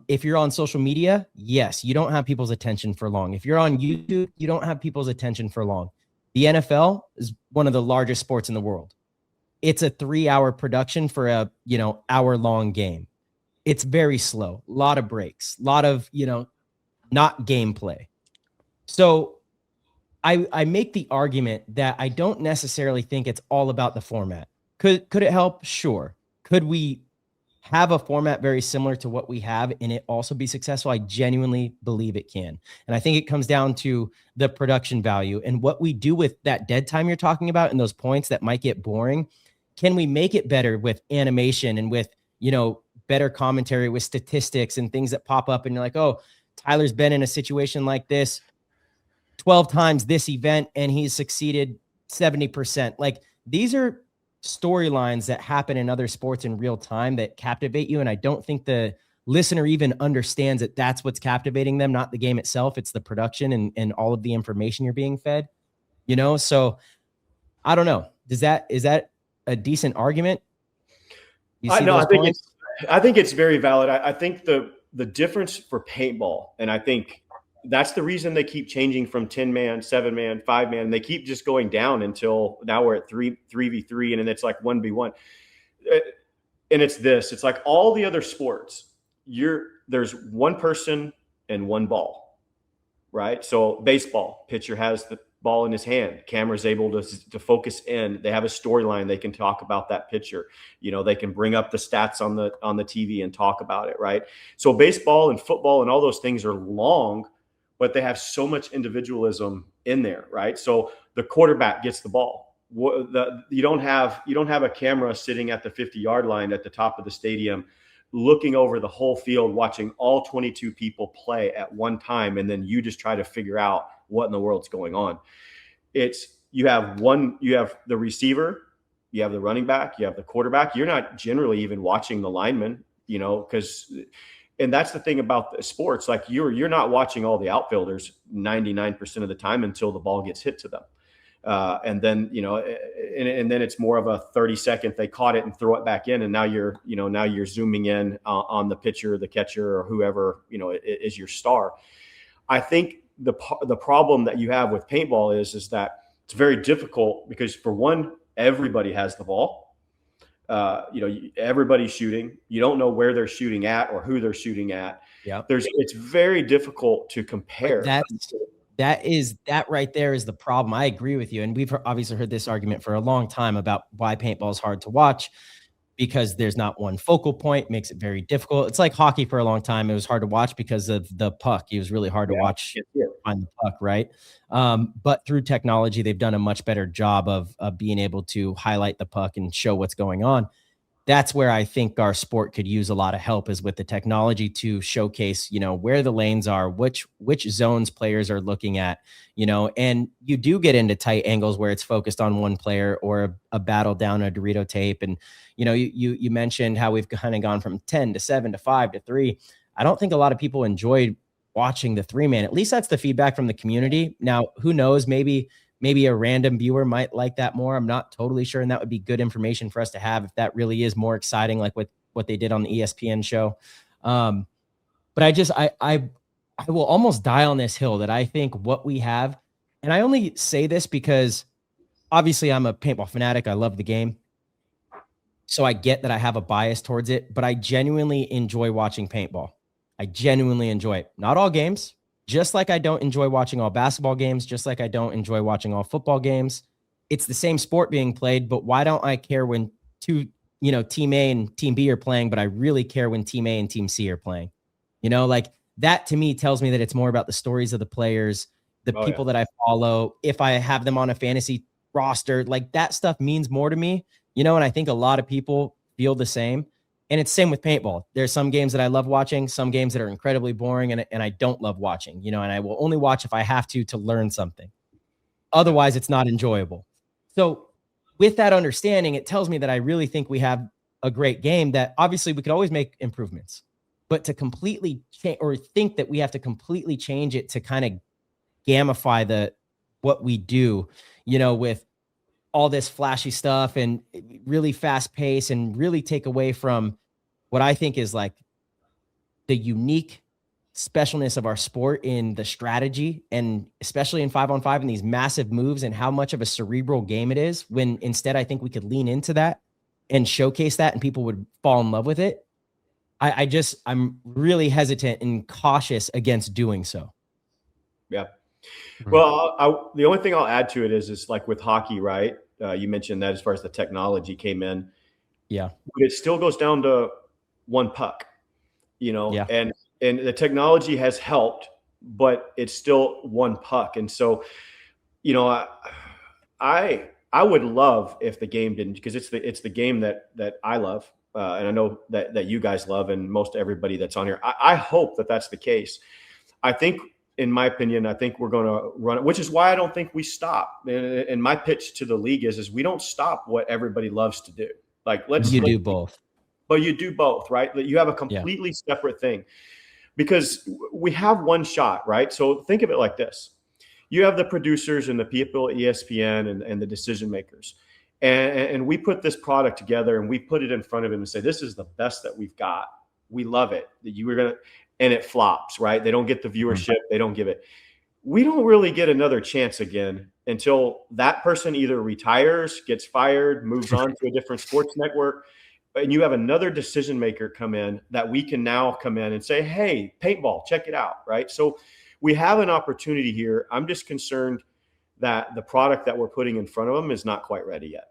If you're on social media, yes, you don't have people's attention for long. If you're on YouTube, you don't have people's attention for long. The NFL is one of the largest sports in the world. It's a 3-hour production for a, hour-long game. It's very slow, a lot of breaks, a lot of, not gameplay. So I make the argument that I don't necessarily think it's all about the format. Could it help? Sure. Could we have a format very similar to what we have and it also be successful? I genuinely believe it can. And I think it comes down to the production value and what we do with that dead time you're talking about and those points that might get boring. Can we make it better with animation and with, better commentary with statistics and things that pop up and you're like, oh, Tyler's been in a situation like this 12 times this event and he's succeeded 70%. Like these are storylines that happen in other sports in real time that captivate you. And I don't think the listener even understands that that's what's captivating them, not the game itself. It's the production and all of the information you're being fed, So I don't know. Is that a decent argument? I think it's very valid. I think the difference for paintball, and I think that's the reason they keep changing from 10-man, 7-man, 5-man. And they keep just going down until now we're at 3v3, and then it's like 1v1. And it's like all the other sports, there's one person and one ball, right? So baseball, pitcher has the ball in his hand, camera's able to focus in. They have a storyline. They can talk about that pitcher. They can bring up the stats on the TV and talk about it, right? So baseball and football and all those things are long, but they have so much individualism in there, right? So the quarterback gets the ball. You don't have a camera sitting at the 50-yard line at the top of the stadium, looking over the whole field, watching all 22 people play at one time, and then you just try to figure out what in the world's going on. You have the receiver, you have the running back, you have the quarterback. You're not generally even watching the lineman, and that's the thing about the sports. Like you're not watching all the outfielders 99% of the time until the ball gets hit to them. And then, and then it's more of a 30-second, they caught it and throw it back in. And now you're zooming in on the pitcher, the catcher, or whoever, is your star. I think the problem that you have with paintball is that it's very difficult because, for one, everybody has the ball. Everybody's shooting. You don't know where they're shooting at or who they're shooting at. Yeah. It's very difficult to compare. That right there is the problem. I agree with you. And we've obviously heard this argument for a long time about why paintball is hard to watch, because there's not one focal point, makes it very difficult. It's like hockey for a long time. It was hard to watch because of the puck. It was really hard to watch find the puck, right? But through technology, they've done a much better job of being able to highlight the puck and show what's going on. That's where I think our sport could use a lot of help, is with the technology to showcase, where the lanes are, which zones players are looking at, and you do get into tight angles where it's focused on one player or a battle down a Dorito tape. And, you mentioned how we've kind of gone from 10 to 7 to 5 to 3. I don't think a lot of people enjoyed watching the 3-man. At least that's the feedback from the community. Now, who knows, maybe a random viewer might like that more. I'm not totally sure. And that would be good information for us to have if that really is more exciting, like with what they did on the ESPN show. But I will almost die on this hill that I think what we have, and I only say this because obviously I'm a paintball fanatic. I love the game. So I get that I have a bias towards it, but I genuinely enjoy watching paintball. I genuinely enjoy it. Not all games. Just like I don't enjoy watching all basketball games, just like I don't enjoy watching all football games. It's the same sport being played, but why don't I care when team A and team B are playing, but I really care when team A and team C are playing? Like that to me tells me that it's more about the stories of the players, the people that I follow. If I have them on a fantasy roster, like that stuff means more to me, and I think a lot of people feel the same. And it's same with paintball. There's some games that I love watching, some games that are incredibly boring and I don't love watching, and I will only watch if I have to learn something. Otherwise, it's not enjoyable. So with that understanding, it tells me that I really think we have a great game that obviously we could always make improvements, but to completely change, or think that we have to completely change it to kind of gamify what we do, with all this flashy stuff and really fast pace, and really take away from what I think is like the unique specialness of our sport in the strategy, and especially in 5-on-5 and these massive moves and how much of a cerebral game it is, when instead I think we could lean into that and showcase that and people would fall in love with it. I'm really hesitant and cautious against doing so. Yeah. Well, the only thing I'll add to it is like with hockey, right? You mentioned that as far as the technology came in. Yeah. But it still goes down to one puck, and the technology has helped, but it's still one puck. And so, I would love if the game didn't, because it's the game that I love. And I know that you guys love, and most everybody that's on here. I hope that that's the case. I think, in my opinion, I think we're going to run it, which is why I don't think we stop. And my pitch to the league is we don't stop what everybody loves to do. Like, you do both. But you do both, right? You have a completely separate thing, because we have one shot, right? So think of it like this. You have the producers and the people at ESPN and the decision makers. And we put this product together and we put it in front of them and say, this is the best that we've got. We love it. And it flops, right? They don't get the viewership. They don't give it. We don't really get another chance again until that person either retires, gets fired, moves on to a different sports network, and you have another decision maker come in that we can now come in and say, hey, paintball, check it out, right? So we have an opportunity here. I'm just concerned that the product that we're putting in front of them is not quite ready yet.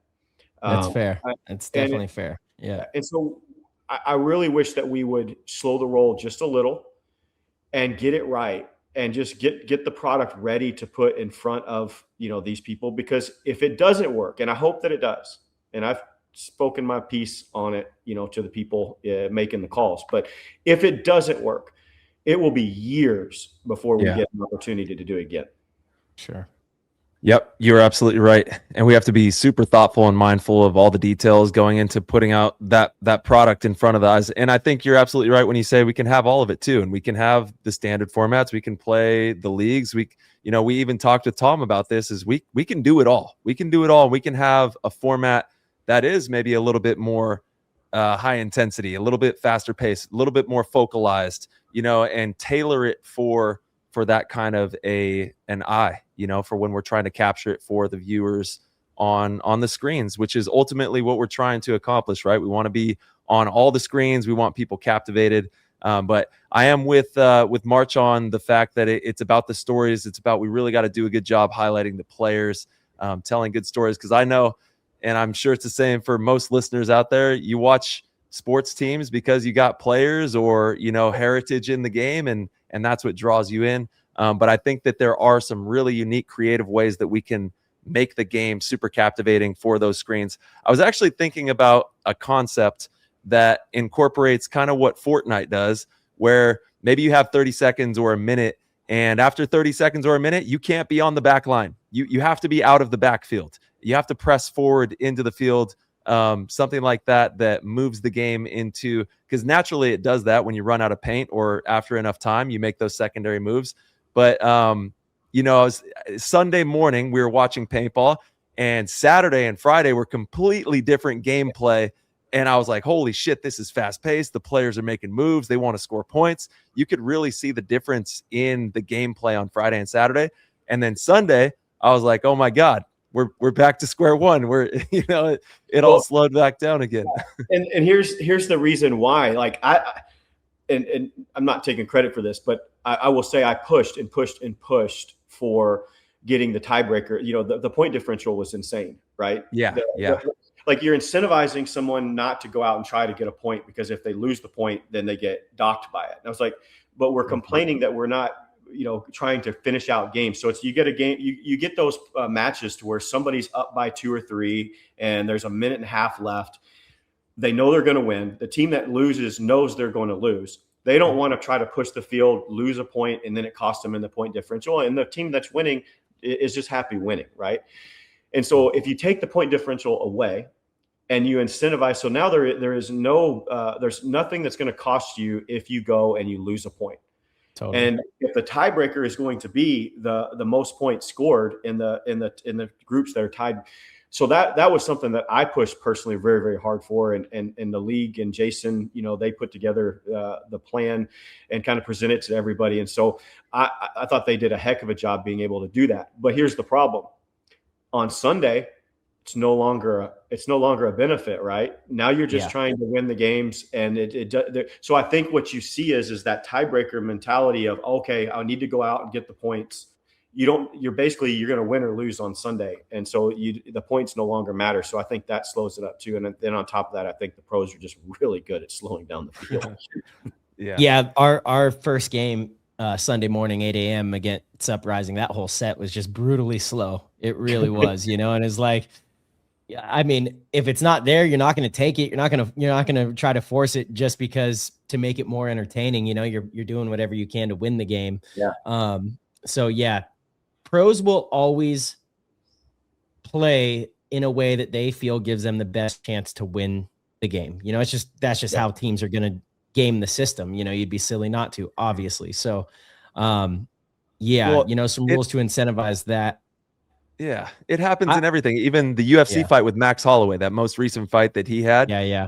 That's fair. It's definitely fair. Yeah. And so I really wish that we would slow the roll just a little and get it right, and just get the product ready to put in front of, these people. Because if it doesn't work, and I hope that it does, and I've spoken my piece on it, to the people making the calls, but if it doesn't work, it will be years before we get an opportunity to do it again. Sure. Yep, you're absolutely right. And we have to be super thoughtful and mindful of all the details going into putting out that product in front of the eyes. And I think you're absolutely right when you say we can have all of it too. And we can have the standard formats. We can play the leagues. We even talked to Tom about this, is we can do it all. We can do it all. We can have a format that is maybe a little bit more high intensity, a little bit faster pace, a little bit more focalized, and tailor it for that kind of an eye, for when we're trying to capture it for the viewers on the screens, which is ultimately what we're trying to accomplish, right? We want to be on all the screens. We want people captivated. But I am with March on the fact that it's about the stories. It's about, we really got to do a good job highlighting the players, telling good stories. Because I know, and I'm sure it's the same for most listeners out there, you watch sports teams because you got players or, heritage in the game, and that's what draws you in. But I think that there are some really unique, creative ways that we can make the game super captivating for those screens. I was actually thinking about a concept that incorporates kind of what Fortnite does, where maybe you have 30 seconds or a minute, and after 30 seconds or a minute, you can't be on the back line. You have to be out of the backfield. You have to press forward into the field, something like that moves the game into, because naturally it does that when you run out of paint or after enough time, you make those secondary moves. But, Sunday morning, we were watching paintball, and Saturday and Friday were completely different gameplay. And I was like, holy shit, this is fast paced. The players are making moves. They want to score points. You could really see the difference in the gameplay on Friday and Saturday. And then Sunday, I was like, oh my God, we're back to square one. We're, it all slowed back down again. And here's the reason why. Like and I'm not taking credit for this, but I will say I pushed for getting the tiebreaker. The point differential was insane, right? Yeah. Like, you're incentivizing someone not to go out and try to get a point, because if they lose the point, then they get docked by it. And I was like, but we're complaining that we're not, trying to finish out games. So you get a game, you get those matches to where somebody's up by 2 or 3 and there's a minute and a half left. They know they're going to win. The team that loses knows they're going to lose. They don't want to try to push the field, lose a point, and then it costs them in the point differential. And the team that's winning is just happy winning, right? And so if you take the point differential away and you incentivize, so now there is there's nothing that's going to cost you if you go and you lose a point. Totally. And if the tiebreaker is going to be the most points scored in the groups that are tied, so that was something that I pushed personally very, very hard for, and the league and Jason, they put together the plan and kind of presented it to everybody. And so I thought they did a heck of a job being able to do that. But here's the problem: on Sunday, it's no longer a benefit, right? Now you're just trying to win the games, and so I think what you see is that tiebreaker mentality of, okay, I need to go out and get the points. You're going to win or lose on Sunday, and so the points no longer matter. So I think that slows it up too. And then on top of that, I think the pros are just really good at slowing down the field. Yeah. Our first game Sunday morning, 8 a.m. against Uprising, that whole set was just brutally slow. It really was, and it's like, I mean, if it's not there, you're not going to take it. You're not going to try to force it just because to make it more entertaining. You're doing whatever you can to win the game. Yeah. So yeah, pros will always play in a way that they feel gives them the best chance to win the game. That's just how teams are going to game the system. You'd be silly not to, obviously. So, some rules to incentivize that. Yeah, it happens in everything. Even the UFC fight with Max Holloway, that most recent fight that he had. Yeah.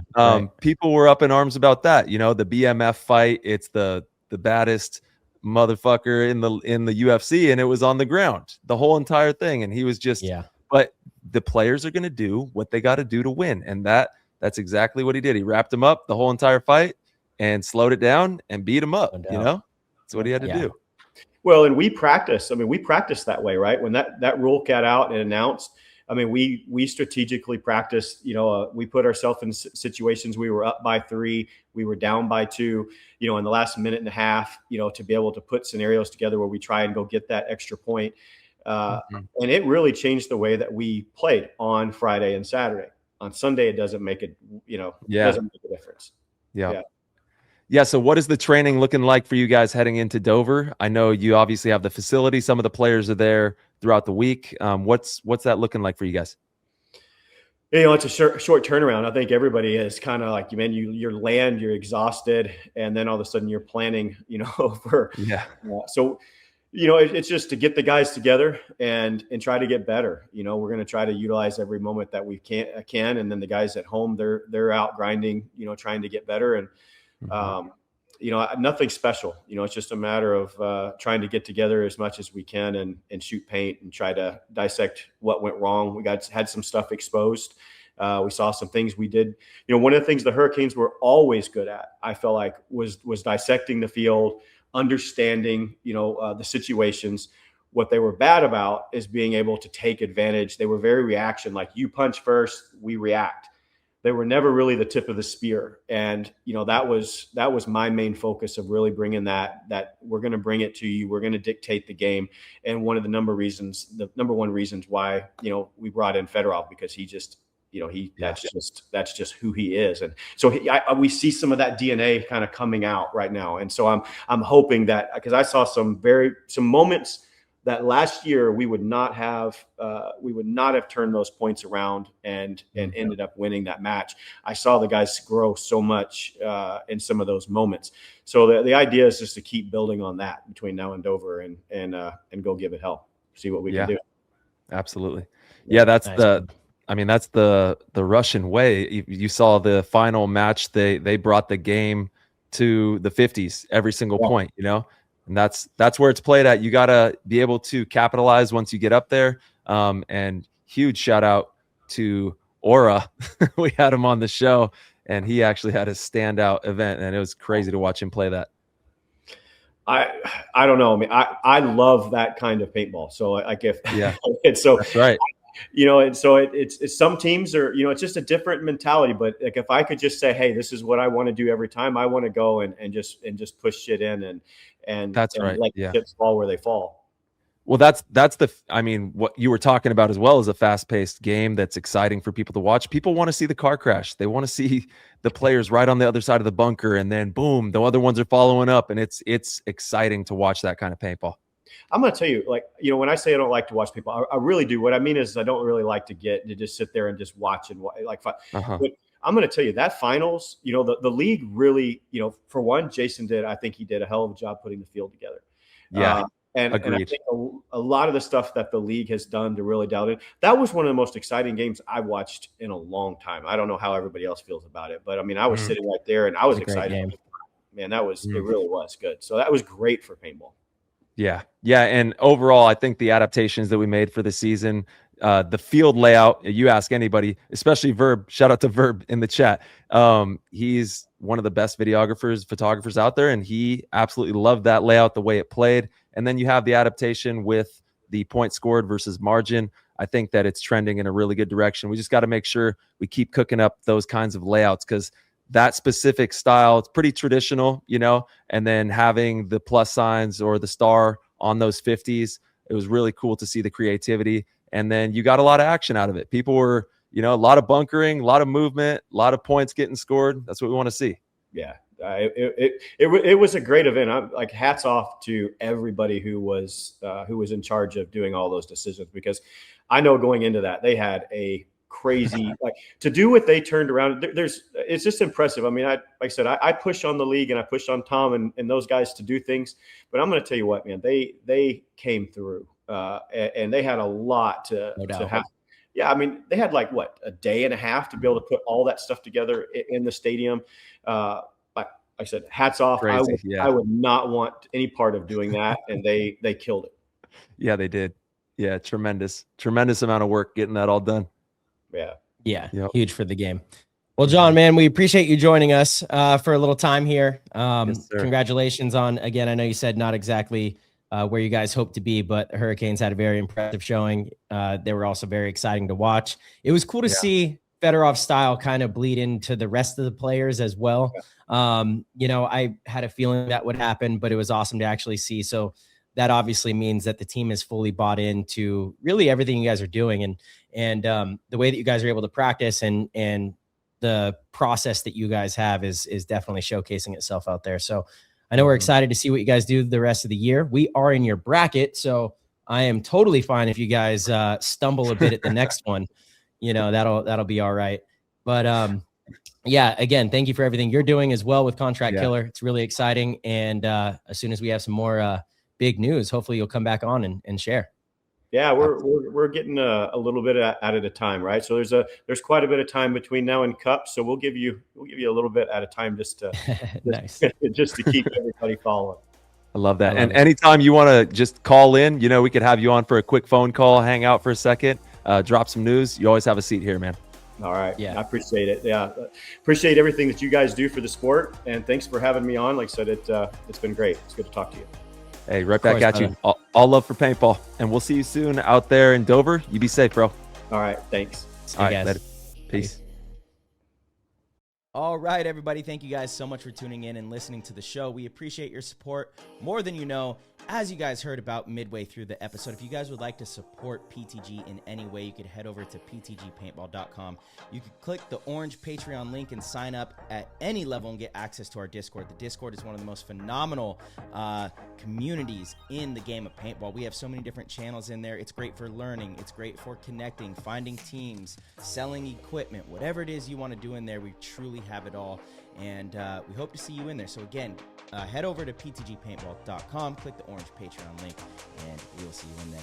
People were up in arms about that. The BMF fight. It's the baddest motherfucker in the UFC, and it was on the ground the whole entire thing. And he was just. But the players are going to do what they got to do to win, and that's exactly what he did. He wrapped him up the whole entire fight and slowed it down and beat him up. That's what he had to do. Well, and we practice that way, right? When that rule got out and announced, we strategically practiced, we put ourselves in situations. We were up by 3, we were down by 2, in the last minute and a half, to be able to put scenarios together where we try and go get that extra point. And it really changed the way that we played on Friday and Saturday. On Sunday, it doesn't make it, doesn't make a difference. Yeah. So what is the training looking like for you guys heading into Dover? I know you obviously have the facility. Some of the players are there throughout the week. What's that looking like for you guys? It's a short turnaround. I think everybody is kind of like, man, you're exhausted, and then all of a sudden you're planning, for so it's just to get the guys together and try to get better. We're going to try to utilize every moment that we can, and then the guys at home, they're out grinding, trying to get better. And nothing special. It's just a matter of trying to get together as much as we can and shoot paint and try to dissect what went wrong. We had some stuff exposed We saw some things we did. You know, one of the things the Hurricanes were always good at, I felt like, was dissecting the field, understanding, the situations. What they were bad about is being able to take advantage. They were very reaction, like you punch first, we react. They were never really the tip of the spear. And, that was my main focus of really bringing that we're going to bring it to you. We're going to dictate the game. And one of the number one reasons why, we brought in Fedorov, because he just, that's just who he is. And so we see some of that DNA kind of coming out right now. And so I'm hoping that, because I saw some moments that last year we would not have turned those points around and ended up winning that match. I saw the guys grow so much in some of those moments. So the idea is just to keep building on that between now and Dover and go give it hell, see what we can do. Absolutely. Yeah, that's that's the Russian way. You saw the final match. They brought the game to the 50s every single point, And that's where it's played at. You got to be able to capitalize once you get up there. And huge shout out to Aura. We had him on the show, and he actually had a standout event, and it was crazy to watch him play that. I don't know. I mean, I love that kind of paintball. So That's right. And so it's some teams are, it's just a different mentality. But like, if I could just say, hey, this is what I want to do every time, I want to go and just push shit in and that's right. Let chips fall where they fall. Well, that's what you were talking about as well, as a fast-paced game that's exciting for people to watch. People want to see the car crash. They want to see the players right on the other side of the bunker, and then boom, the other ones are following up, and it's exciting to watch that kind of paintball. I'm going to tell you, when I say I don't like to watch people, I really do. What I mean is I don't really like to just sit there and just watch and But I'm going to tell you that finals, the league really, for one, Jason I think he did a hell of a job putting the field together. Yeah. And I think a lot of the stuff that the league has done to really dial in, that was one of the most exciting games I watched in a long time. I don't know how everybody else feels about it, but I mean, I was sitting right there and I was excited. Man, it really was good. So that was great for paintball. Yeah. And overall, I think the adaptations that we made for the season, the field layout, you ask anybody, especially Verb, shout out to Verb in the chat. He's one of the best photographers out there, and he absolutely loved that layout, the way it played. And then you have the adaptation with the points scored versus margin. I think that it's trending in a really good direction. We just got to make sure we keep cooking up those kinds of layouts, because that specific style, it's pretty traditional, and then having the plus signs or the star on those 50s, it was really cool to see the creativity. And then you got a lot of action out of it. People were, a lot of bunkering, a lot of movement, a lot of points getting scored. That's what we want to see. Yeah. It was a great event. I'm like, hats off to everybody who was in charge of doing all those decisions, because I know going into that, they had a crazy, to do what they turned around. It's just impressive. I mean, like I said, I push on the league and I push on Tom and those guys to do things, but I'm going to tell you what, man, they came through and they had a lot to have. Yeah. I mean, they had a day and a half to be able to put all that stuff together in the stadium. Like I said, hats off. I would not want any part of doing that. And they killed it. Yeah, they did. Yeah. Tremendous amount of work getting that all done. Yeah. Huge for the game. Well, John, man, we appreciate you joining us for a little time here. Yes, congratulations on, again, I know you said not exactly where you guys hope to be, but the Hurricanes had a very impressive showing. They were also very exciting to watch. It was cool to see Fedorov's style kind of bleed into the rest of the players as well. I had a feeling that would happen, but it was awesome to actually see. So that obviously means that the team is fully bought into really everything you guys are doing, and the way that you guys are able to practice and the process that you guys have is definitely showcasing itself out there. So I know we're excited to see what you guys do the rest of the year. We are in your bracket, so I am totally fine if you guys stumble a bit at the next one. That'll be all right. But again, thank you for everything you're doing as well with Contract Killer. It's really exciting, and as soon as we have some more big news, hopefully you'll come back on and share. Yeah, we're getting a little bit at a time, right? So there's quite a bit of time between now and Cup, so we'll give you a little bit at a time just to nice. just to keep everybody following. I love that. And anytime you want to just call in, we could have you on for a quick phone call, hang out for a second, drop some news. You always have a seat here, man. All right. Yeah. I appreciate it. Yeah. Appreciate everything that you guys do for the sport. And thanks for having me on. Like I said, it's been great. It's good to talk to you. Hey, right back course, at you. All love for paintball. And we'll see you soon out there in Dover. You be safe, bro. All right. Thanks. See All you right, guys. later. Peace. All right, everybody. Thank you guys so much for tuning in and listening to the show. We appreciate your support more than you know. As you guys heard about midway through the episode, if you guys would like to support PTG in any way, you could head over to ptgpaintball.com. You could click the orange Patreon link and sign up at any level and get access to our Discord. The Discord is one of the most phenomenal communities in the game of paintball. We have so many different channels in there. It's great for learning. It's great for connecting, finding teams, selling equipment, whatever it is you want to do in there. We truly have it all. And we hope to see you in there. So again, head over to ptgpaintball.com, click the orange Patreon link, and we will see you in there.